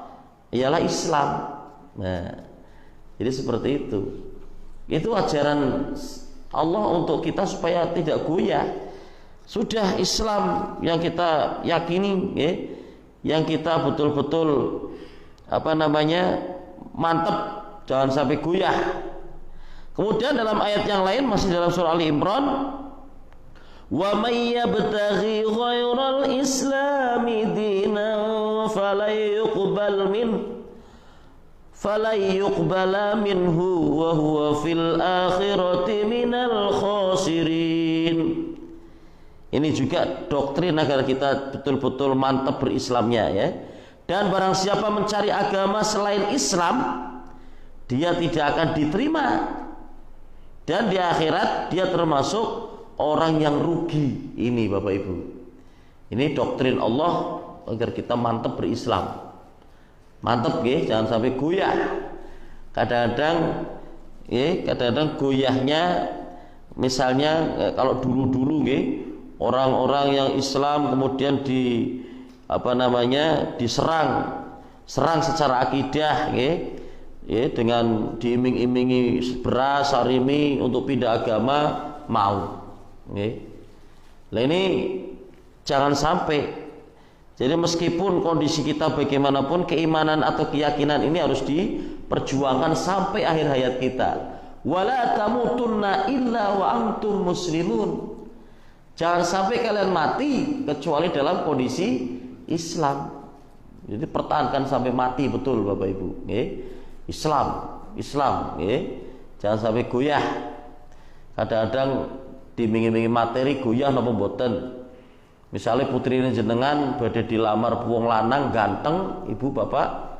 ialah Islam. Nah, jadi seperti itu. Itu ajaran Allah untuk kita supaya tidak goyah. Sudah Islam yang kita yakini, yang kita betul-betul mantap, jangan sampai goyah. Kemudian dalam ayat yang lain masih dalam surah Ali Imran, wa may yabtaghi ghairal islami dinan falan yuqbala minhu wa huwa fil akhirati minal khasirin. Ini juga doktrin agar kita betul-betul mantap berislamnya, ya. Dan barang siapa mencari agama selain Islam, dia tidak akan diterima dan di akhirat dia termasuk orang yang rugi. Ini Bapak Ibu, ini doktrin Allah agar kita mantap berislam. Mantap ya, jangan sampai goyah. Kadang-kadang goyahnya, misalnya kalau dulu-dulu orang-orang yang Islam kemudian diserang secara akidah dengan diiming-imingi beras, sarimi untuk pindah agama, mau. Nah ini jangan sampai. Jadi meskipun kondisi kita bagaimanapun, keimanan atau keyakinan ini harus diperjuangkan sampai akhir hayat kita. Wala tamutunna illa wa antum muslimun. Jangan sampai kalian mati kecuali dalam kondisi Islam. Jadi pertahankan sampai mati betul Bapak Ibu. Islam. Jangan sampai goyah. Kadang-kadang dimingi-mingi materi goyah napa mboten. Misalnya putri ini jenengan badhe dilamar wong lanang ganteng, ibu bapak,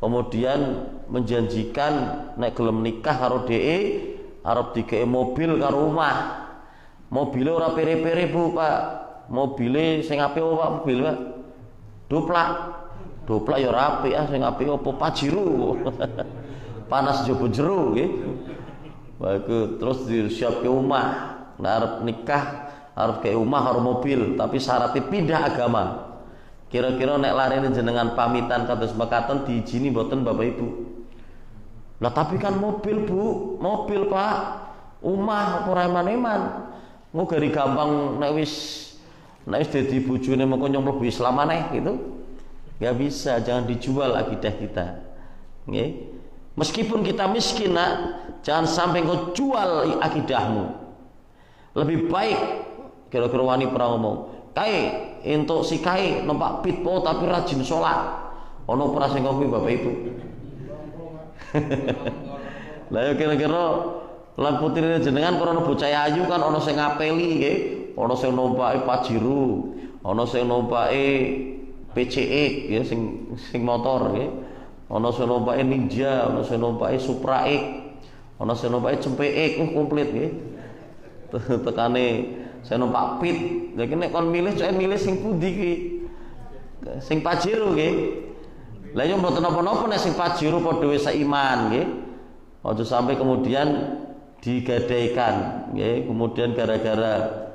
kemudian menjanjikan nek gelem nikah karo DE arep dikei mobil karo omah. Mobile ora pere-pere Bu, Pak. Mobile sing apik Pak, mobil Pak. Doplak ya ora apik sing apik apa Pajero. Panas jaba jero nggih. Bagus, terus disiapke omah. Nek arep nikah harus ke rumah, harus mobil, tapi syaratnya pindah agama. Kira-kira nek larene jenengan pamitan kados mekaten diijini mboten Bapak Ibu? Lah tapi kan mobil Bu, mobil Pak, omah ora eman-eman. Ngugari gampang nek wis dadi bojone mengko mlebu Islam maneh gitu. Enggak bisa, jangan dijual akidah kita. Nggih. Meskipun kita miskin, nak, jangan sampai kau jual akidahmu. Lebih baik kira-kira wani pernah ngomong, kai entuk si kai numpak pitpo tapi rajin sholat. Ono pernah sing ngopi Bapak Ibu. Lah ya kira-kira lan putrine jenengan karena bocah ayu kan ono sing ngapeli nggih, ono sing numpaki Pajero, ono sing numpaki PCX ya sing motor nggih. Ono sing numpaki Ninja, ono sing numpaki Supra X, ono sing numpaki Cempe X, komplit nggih. Tekane saya numpak pit, jadi nek kon milih, saya milih sing pundi ki, sing Pajero ki. Lah yo mboten napa-napa nek sing Pajero padha wis seiman nggih. Aja sampai kemudian digadaikan, nggih. Kemudian gara-gara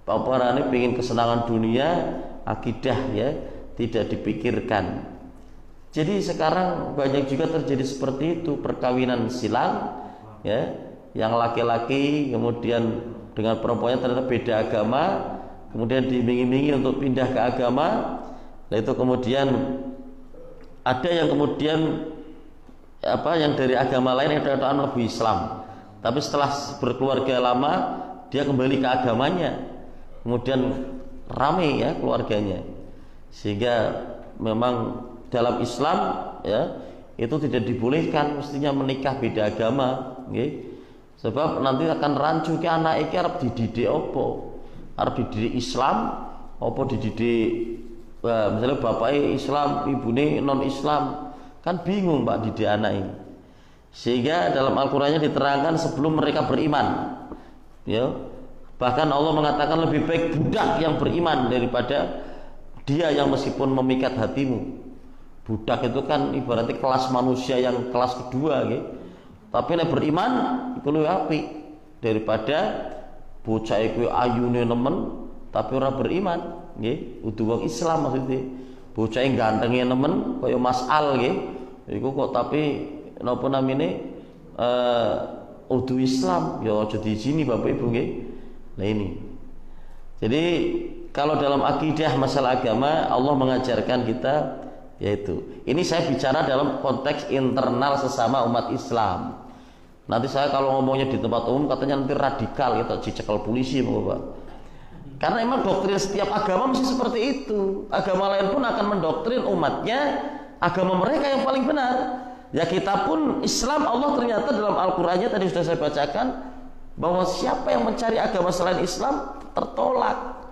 paparane pengin kesenangan dunia, akidah ya tidak dipikirkan. Jadi sekarang banyak juga terjadi seperti itu, perkawinan silang, ya, yang laki-laki kemudian dengan perempuannya ternyata beda agama, kemudian diiming-imingi untuk pindah ke agama. Nah itu kemudian ada yang kemudian yang dari agama lain yang datang lebih Islam, tapi setelah berkeluarga lama dia kembali ke agamanya, kemudian ramai ya keluarganya, sehingga memang dalam Islam ya itu tidak dibolehkan mestinya menikah beda agama, okay? Sebab nanti akan rancu ke anak iki arep dididik apa? Arep dididik Islam apa dididik misalnya bapaknya Islam, ibune non Islam, kan bingung Pak didik anak ini. Sehingga dalam Al-Qur'annya diterangkan sebelum mereka beriman. Ya. Bahkan Allah mengatakan lebih baik budak yang beriman daripada dia yang meskipun memikat hatimu. Budak itu kan ibaratnya kelas manusia yang kelas kedua gitu. Tapi nek beriman iku luwih apik daripada bocah iku ayune nemen tapi ora beriman, nggih. Kudu wong Islam maksudnya. Bocah gantenge nemen kaya Mas Al nggih. Iku kok tapi napa namine udu Islam ya aja diizini Bapak Ibu nggih. Nah ini. Jadi kalau dalam akidah masalah agama Allah mengajarkan kita yaitu ini saya bicara dalam konteks internal sesama umat Islam. Nanti saya kalau ngomongnya di tempat umum katanya nanti radikal gitu, dicekel polisi Bapak. Karena emang doktrin setiap agama mesti seperti itu. Agama lain pun akan mendoktrin umatnya agama mereka yang paling benar. Ya kita pun Islam, Allah ternyata dalam Al-Qur'annya tadi sudah saya bacakan bahwa siapa yang mencari agama selain Islam tertolak.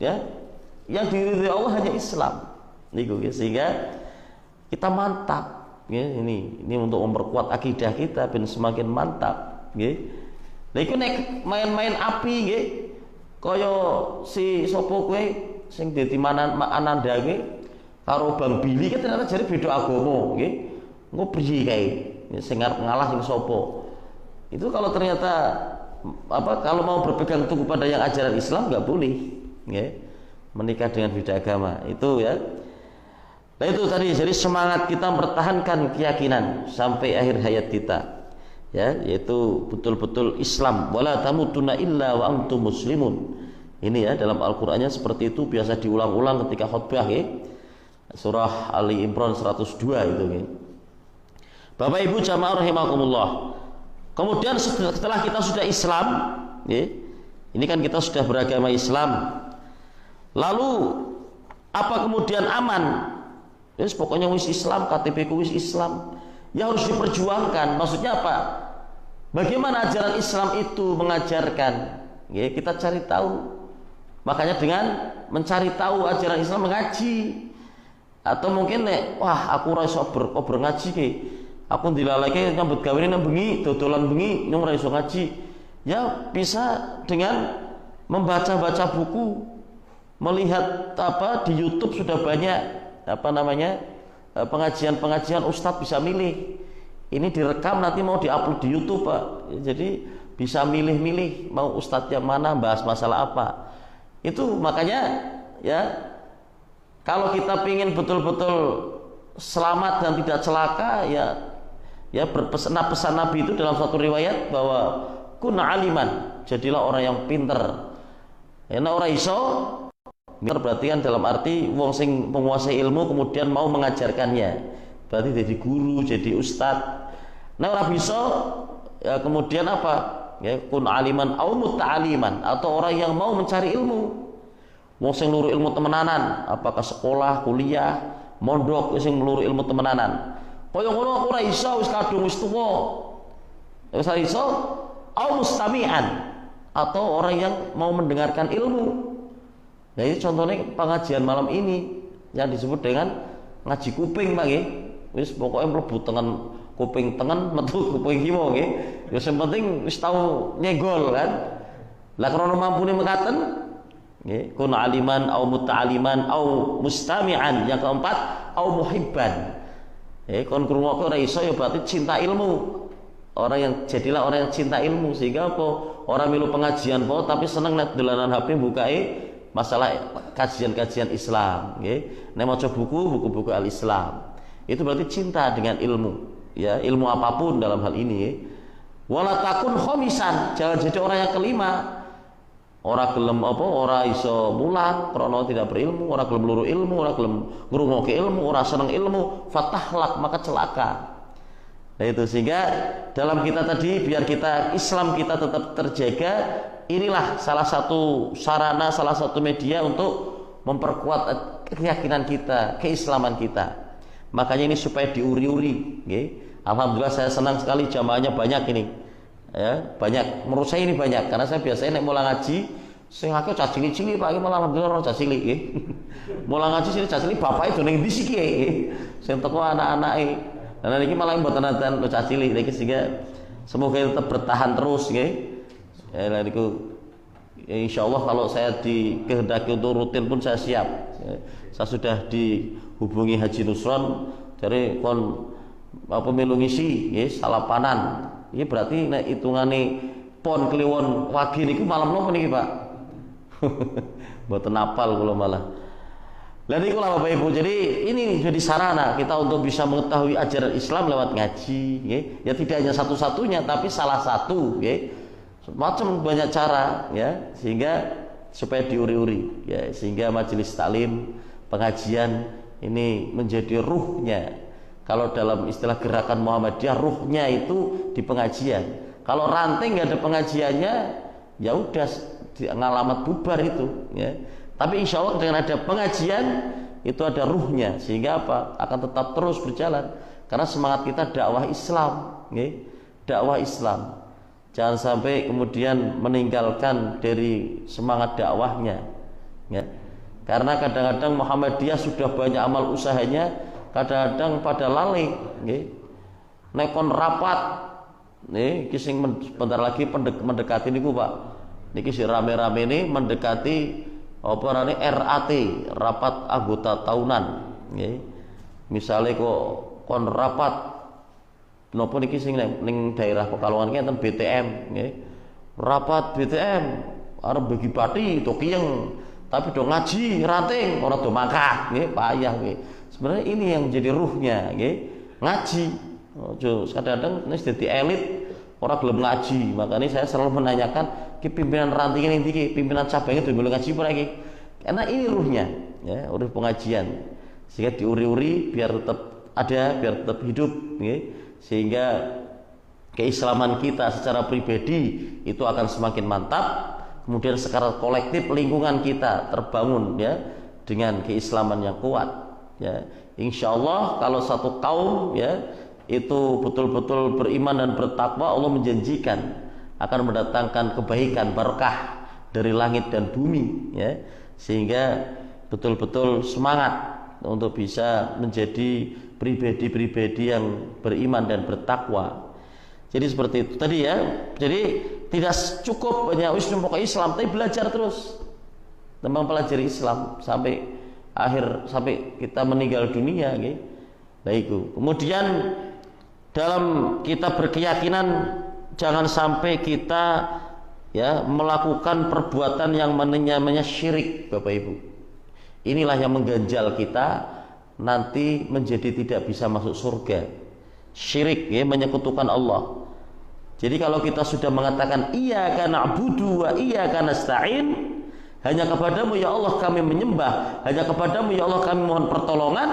Ya. Yang diridhoi Allah hanya Islam. Sehingga kita mantap ya, ini untuk memperkuat akidah kita ben semakin mantap ya. Lha iku nek main-main api nggih, kaya si sapa kowe sing dadi Ananda kuwi karo Bang Billy kan ternyata jare beda agama nggih. Engko priye kae? Sing arep ngalah sing sapa? Itu kalau ternyata kalau mau berpegang teguh pada yang ajaran Islam nggak boleh, nggih. Menikah dengan beda agama itu ya. Nah itu tadi, jadi semangat kita mempertahankan keyakinan sampai akhir hayat kita, ya, yaitu betul-betul Islam. Wala tamutunna illa wa antum muslimun. Ini ya dalam Al-Qur'annya seperti itu, biasa diulang-ulang ketika khutbah, ya. Surah Ali Imran 102 itu, ya. Bapak Ibu jamaah rahimakumullah. Kemudian setelah kita sudah Islam, ya, ini kan kita sudah beragama Islam. Lalu apa kemudian aman? Yes, pokoknya wis Islam, KTP ku wis Islam. Ya harus diperjuangkan. Maksudnya apa? Bagaimana ajaran Islam itu mengajarkan? Ya, kita cari tahu. Makanya dengan mencari tahu ajaran Islam mengaji. Atau mungkin wah aku ora iso ngaji ki. Aku dilaleke nyambut gawe nang bengi, dodolan bengi nyung ora iso ngaji. Ya bisa dengan membaca-baca buku, melihat di YouTube sudah banyak pengajian ustadz, bisa milih ini direkam nanti mau diupload di YouTube Pak. Jadi bisa milih-milih mau ustadz yang mana, bahas masalah apa. Itu makanya ya kalau kita ingin betul-betul selamat dan tidak celaka, ya pesan Nabi itu dalam satu riwayat bahwa kun aliman, jadilah orang yang pinter. Ya orang iso pinter berarti kan dalam arti wong sing menguasai ilmu kemudian mau mengajarkannya, berarti jadi guru, jadi ustadz. Nah orang bisa ya kemudian apa ya, kun aliman au muta'aliman, atau orang yang mau mencari ilmu, wong sing luru ilmu temenanan, apakah sekolah, kuliah, mondok sing luru ilmu temenanan. Kaya ngono ora iso wis kadung wis tuwa. Wis iso au mustami'an, atau orang yang mau mendengarkan ilmu. Nah ini contohnya pengajian malam ini yang disebut dengan ngaji kuping Pak nggih. Wis pokoknya mlebu tengen kuping tengen, metu kuping kiwa nggih. Ya sing penting wis tau nyegol kan. Lah krana mampune mekaten nggih, kun aliman au muta'aliman au mustami'an. Yang keempat au muhibban. Kon krungokke ora iso ya berarti cinta ilmu. Jadilah orang yang cinta ilmu, sehingga apa? Orang milu pengajian po tapi seneng nek dolanan HP bukae masalah kajian-kajian Islam, nggih. Nek maca buku-buku Al-Islam. Itu berarti cinta dengan ilmu, ya, ilmu apapun dalam hal ini. Wala takun khomisan, jangan jadi orang yang kelima. Ora gelem ora iso mulang krana tidak berilmu, ora gelem luru ilmu, ora gelem ngrungokke ilmu, ora seneng ilmu, fatahlak, maka celaka. Nah itu, sehingga dalam kita tadi biar kita Islam kita tetap terjaga, inilah salah satu sarana, salah satu media untuk memperkuat keyakinan kita, keislaman kita. Makanya ini supaya diuri-uri, nggih. Alhamdulillah saya senang sekali jamaahnya banyak ini. Ya, banyak, menurut saya ini banyak, karena saya biasanya nek mulang ngaji sing akeh cah cilik-cilik Pak, malah alhamdulillah ora cah cilik nggih. Mulang ngaji sing cah cilik bapake do ning ndi sih nggih. Sing teko anak-anake. Lah niki malah mboten nonton cah cilik niki, sehingga semoga tetap bertahan terus nggih. Ya niku ya, insyaallah kalau saya dikehendaki untuk rutin pun saya siap. Ya, saya sudah dihubungi Haji Nusron dari kon milu ngisi nggih salapanan. Ini berarti nek hitungane pon kliwon wagi niku malam nopo niki Pak? Mboten apal kula malah. Lah niku lah Bapak Ibu. Jadi ini jadi sarana kita untuk bisa mengetahui ajaran Islam lewat ngaji, nggih. Ya tidak hanya satu-satunya tapi salah satu, nggih. Macam banyak cara ya, sehingga supaya diuri-uri ya, sehingga majelis taklim, pengajian ini menjadi ruhnya. Kalau dalam istilah gerakan Muhammadiyah, ruhnya itu di pengajian. Kalau ranting nggak ada pengajiannya, ya udah ngalamat bubar itu. Ya. Tapi insya Allah dengan ada pengajian itu ada ruhnya, sehingga apa? Akan tetap terus berjalan. Karena semangat kita dakwah Islam, ya. Dakwah Islam. Jangan sampai kemudian meninggalkan dari semangat dakwahnya. Ya. Karena kadang-kadang Muhammadiyah sudah banyak amal usahanya, kadang-kadang pada lalai, nggih. Nek kon rapat Nih, kisah bentar lagi mendekati niku Pak. Niki si rame-rame ini mendekati apa namanya RAT, rapat anggota tahunan. Nggih. Misale kok kon rapat napa niki sing ning daerah Pekalongan ki enten BTM, nggih. Rapat BTM arep bagi pati to kiyeng, tapi do ngaji ranting ora do mangkah, nggih, payah nggih. Sebenarnya ini yang jadi ruhnya, nggih. Ngaji. Ojo kadang-kadang nek dadi elit ora gelem ngaji. Makanya saya selalu menanyakan ki pimpinan ranting ini iki, pimpinan cabangnya do ngaji ora iki. Karena ini ruhnya, ya, ruh pengajian. Sehingga diuri-uri biar tetap ada, biar tetap hidup, nggih. Sehingga keislaman kita secara pribadi itu akan semakin mantap. Kemudian secara kolektif lingkungan kita terbangun, ya, dengan keislaman yang kuat, ya. Insya Allah kalau satu kaum, ya, itu betul-betul beriman dan bertakwa, Allah menjanjikan akan mendatangkan kebaikan berkah dari langit dan bumi, ya, sehingga betul-betul semangat untuk bisa menjadi pribadi-pribadi yang beriman dan bertakwa. Jadi seperti itu tadi, ya. Jadi tidak cukup hanya pokok Islam, tapi belajar terus tentang pelajari Islam sampai akhir, sampai kita meninggal dunia, gitu. Nah itu. Kemudian dalam kita berkeyakinan jangan sampai kita, ya, melakukan perbuatan yang namanya syirik, Bapak Ibu. Inilah yang mengganjal kita nanti menjadi tidak bisa masuk surga. Syirik, ya, menyekutukan Allah. Jadi kalau kita sudah mengatakan iyyaka na'budu wa iyyaka nasta'in, hanya kepadamu ya Allah kami menyembah, hanya kepadamu ya Allah kami mohon pertolongan,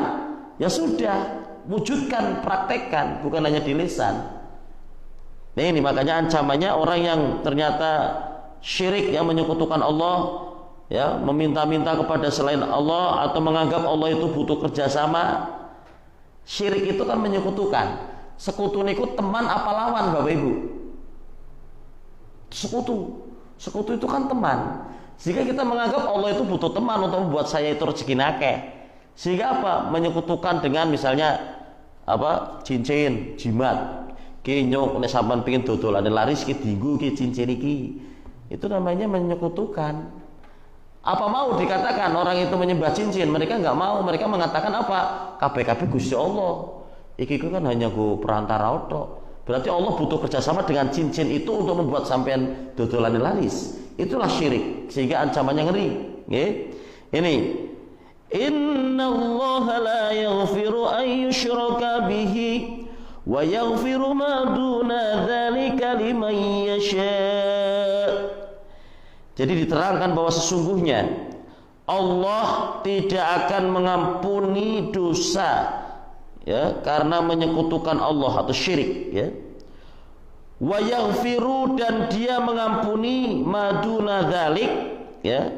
ya sudah, wujudkan, praktekkan, bukan hanya di lisan. Nah ini makanya ancamannya orang yang ternyata syirik, yang menyekutukan Allah, ya, meminta-minta kepada selain Allah atau menganggap Allah itu butuh kerjasama. Syirik itu kan menyekutukan. Sekutu niku teman apa lawan, Bapak Ibu? Sekutu itu kan teman. Jika kita menganggap Allah itu butuh teman untuk membuat saya itu rezeki nake, sehingga apa? Menyekutukan dengan misalnya apa? Cincin, jimat. Ki nyok nek sampean pengin dodolan laris ki dienggo ki cincin iki. Itu namanya menyekutukan. Apa mau dikatakan orang itu menyembah cincin? Mereka enggak mau. Mereka mengatakan apa? Kabeh-kabeh Gusti Allah. Iki kan hanya go perantara tok. Berarti Allah butuh kerjasama dengan cincin itu untuk membuat sampean dodolan laris. Itulah syirik, sehingga ancamannya ngeri, nggih. Ini innallaha la yaghfiru an yushraka bihi wa yaghfiru ma duna dzalika liman yasha. Jadi diterangkan bahwa sesungguhnya Allah tidak akan mengampuni dosa, ya, karena menyekutukan Allah atau syirik, ya. Wa yaghfiru, dan dia mengampuni maduna dzalik, ya,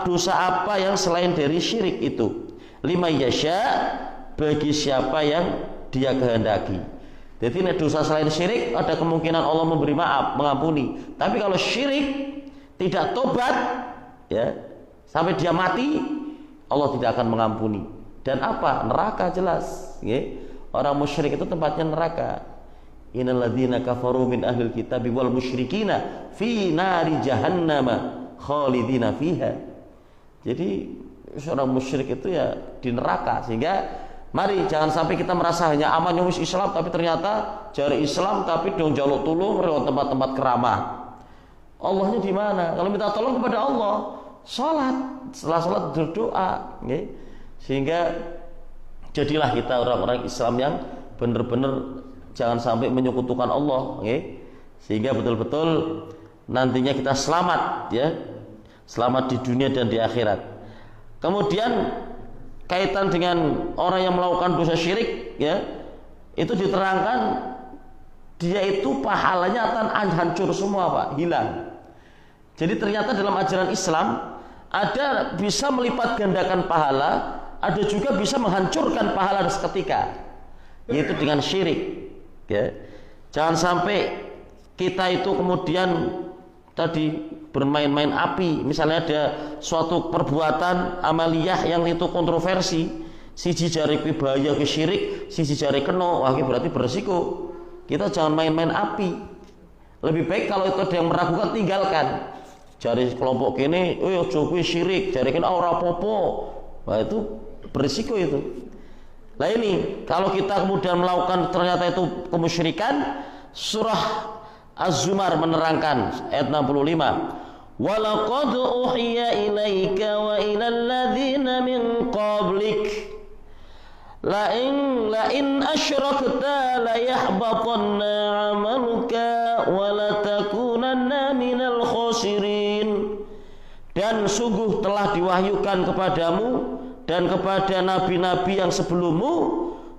dosa apa yang selain dari syirik itu, lima yasha, bagi siapa yang dia kehendaki. Jadi nek dosa selain syirik ada kemungkinan Allah memberi maaf, mengampuni. Tapi kalau syirik tidak tobat, ya, sampai dia mati, Allah tidak akan mengampuni. Dan apa? Neraka jelas, ya. Orang musyrik itu tempatnya neraka. Innal ladzina kafaru min ahlil kitabi wal musyrikina fi nari jahannama khalidina fiha. Jadi seorang musyrik itu ya di neraka. Sehingga mari jangan sampai kita merasa hanya aman nyumis Islam, tapi ternyata jari Islam tapi dong jaluk tulung lewat tempat-tempat keramah. Allahnya di mana? Kalau minta tolong kepada Allah, salat, setelah salat berdoa, okay? Sehingga jadilah kita orang-orang Islam yang benar-benar jangan sampai menyekutukan Allah, okay? Sehingga betul-betul nantinya kita selamat, ya, selamat di dunia dan di akhirat. Kemudian kaitan dengan orang yang melakukan dosa syirik, ya, itu diterangkan dia itu pahalanya akan hancur semua, Pak, hilang. Jadi ternyata dalam ajaran Islam ada bisa melipat gandakan pahala, ada juga bisa menghancurkan pahala seketika, yaitu dengan syirik. Ya, jangan sampai kita itu kemudian tadi bermain-main api. Misalnya ada suatu perbuatan amaliyah yang itu kontroversi, siji jari bahaya ke syirik, siji jari kena, wah berarti beresiko. Kita jangan main-main api. Lebih baik kalau itu ada yang meragukan, tinggalkan. Jari kelompok kini, oh jokowi syirik, jari kini ora apa-apa. Nah itu berisiko itu. Nah ini kalau kita kemudian melakukan ternyata itu kemusyrikan, surah Az-Zumar menerangkan ayat 65. Walaqad uhiya ilaika wa ilal ladzina min qablik la in asyrakta la yahbatanna 'amaluka wa la takunanna minal khasirin. Dan sungguh telah diwahyukan kepadamu dan kepada nabi-nabi yang sebelummu,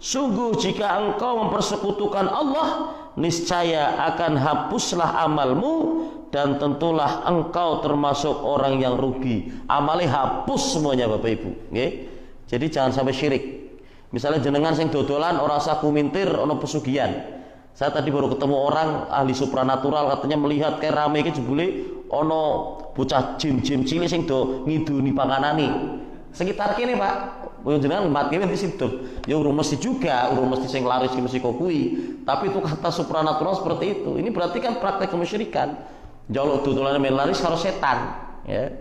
sungguh jika engkau mempersekutukan Allah, niscaya akan hapuslah amalmu dan tentulah engkau termasuk orang yang rugi. Amalnya hapus semuanya Bapak Ibu, nggih. Jadi jangan sampai syirik. Misalnya jenengan sing dodolan ora usah kumintir ana pesugihan. Saya tadi baru ketemu orang ahli supranatural, katanya melihat kayak rame iki jebule ana bocah jin-jin cilik sing do ngiduni panganane. Sekitar kene Pak, jenengan mati wis hidup. Ya urung mesti juga, urung mesti sing laris ki mesti kok kuwi. Tapi itu kata supranatural seperti itu. Ini berarti kan praktek kemusyrikan. Jaluk dodolane men laris karo setan, ya.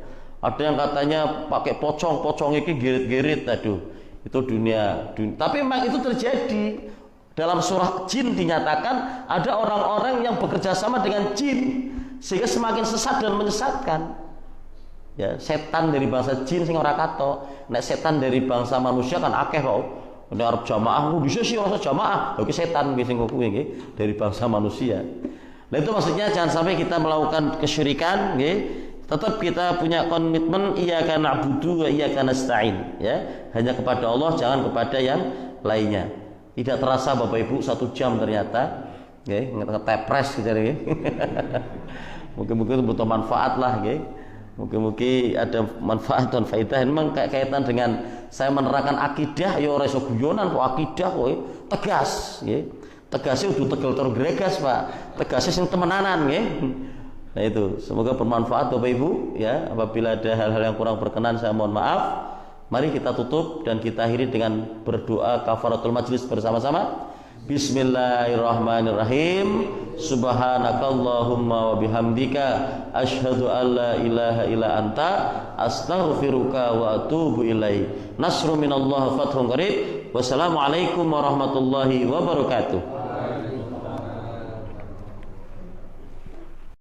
Ada yang katanya pakai pocong iki gerit-gerit, aduh. Itu dunia. Tapi memang itu terjadi. Dalam surah Jin dinyatakan ada orang-orang yang bekerja sama dengan jin sehingga semakin sesat dan menyesatkan. Ya, setan dari bangsa jin sing ora katok. Nek setan dari bangsa manusia kan akeh kok. Nek arep jamaah bisa sih rasa jamaah. Oke setan sing kuwi nggih dari bangsa manusia. Nah itu maksudnya jangan sampai kita melakukan kesyirikan nggih. Tetap kita punya komitmen iyyaka na'budu wa iyyaka nasta'in, ya. Hanya kepada Allah, jangan kepada yang lainnya. Tidak terasa Bapak Ibu 1 jam ternyata nggih ngetepres gitu nggih. Mungkin-mungkin butuh manfaat lah nggih. Mungkin ada manfaat dan faedah. Memang kaitan dengan saya menerangkan akidah ya ora iso guyonan kok akidah kok tegas nggih. Tegasnya udah tegel tur gregas Pak. Tegasnya sing temenanan nggih. Nah itu, semoga bermanfaat Bapak Ibu ya. Apabila ada hal-hal yang kurang berkenan saya mohon maaf. Mari kita tutup dan kita akhiri dengan berdoa kafaratul majlis bersama-sama. Bismillahirrahmanirrahim. Subhanakallahumma wa bihamdika asyhadu an la ilaha illa anta astaghfiruka wa atubu ilaik. Nasrun minallah fathun qarib. Wassalamualaikum warahmatullahi wabarakatuh.